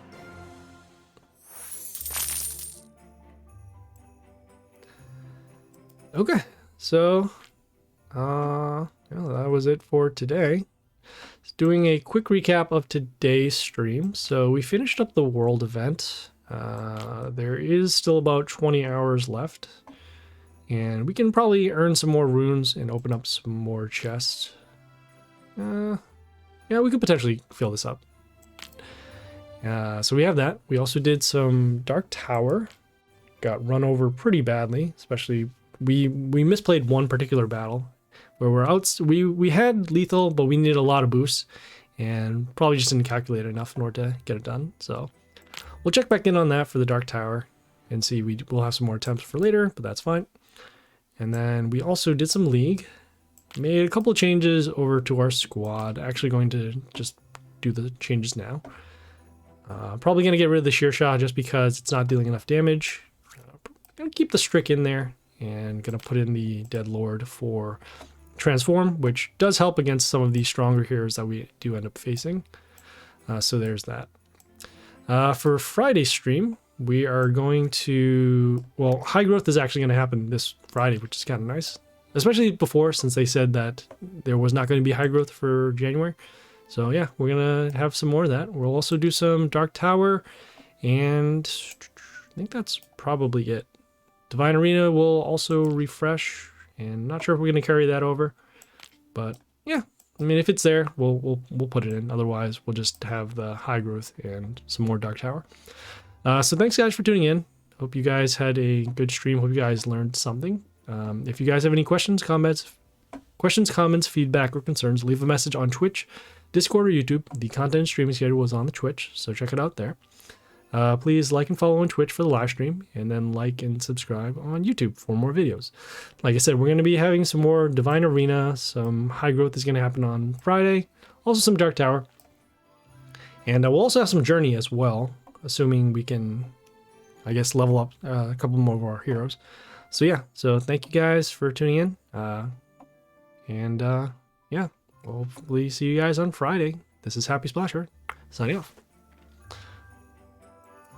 Okay, so that was it for today. Just doing a quick recap of today's stream. So we finished up the world event. There is still about 20 hours left, and we can probably earn some more runes and open up some more chests. Yeah, we could potentially fill this up. So we have that. We also did some Dark Tower. Got run over pretty badly, especially we misplayed one particular battle where we're out. We had lethal, but we needed a lot of boosts and probably just didn't calculate enough in order to get it done. So we'll check back in on that for the Dark Tower and see. We'll have some more attempts for later, but that's fine. And then we also did some League. Made a couple of changes over to our squad. Actually going to just do the changes now. Probably going to get rid of the Shearsha just because it's not dealing enough damage. Going to keep the Strick in there and going to put in the Dead Lord for Transform, which does help against some of the stronger heroes that we do end up facing. So there's that. For Friday's stream, we are going to... Well, High Growth is actually going to happen this Friday, which is kind of nice. Especially before, since they said that there was not going to be High Growth for January. So yeah, we're going to have some more of that. We'll also do some Dark Tower, and I think that's probably it. Divine Arena will also refresh, and not sure if we're going to carry that over. But yeah, I mean, if it's there, we'll put it in. Otherwise, we'll just have the High Growth and some more Dark Tower. So thanks guys for tuning in. Hope you guys had a good stream. Hope you guys learned something. If you guys have any questions, comments, feedback, or concerns, leave a message on Twitch, Discord, or YouTube. The content streaming schedule was on the Twitch, so check it out there. please like and follow on Twitch for the live stream, and then like and subscribe on YouTube for more videos. Like I said, we're going to be having some more Divine Arena, some High Growth is going to happen on Friday, also some Dark Tower, and we'll also have some Journey as well, assuming we can, I guess, level up a couple more of our heroes. So yeah, so thank you guys for tuning in, and yeah, we'll hopefully see you guys on Friday. This is Happy Splasher, signing off.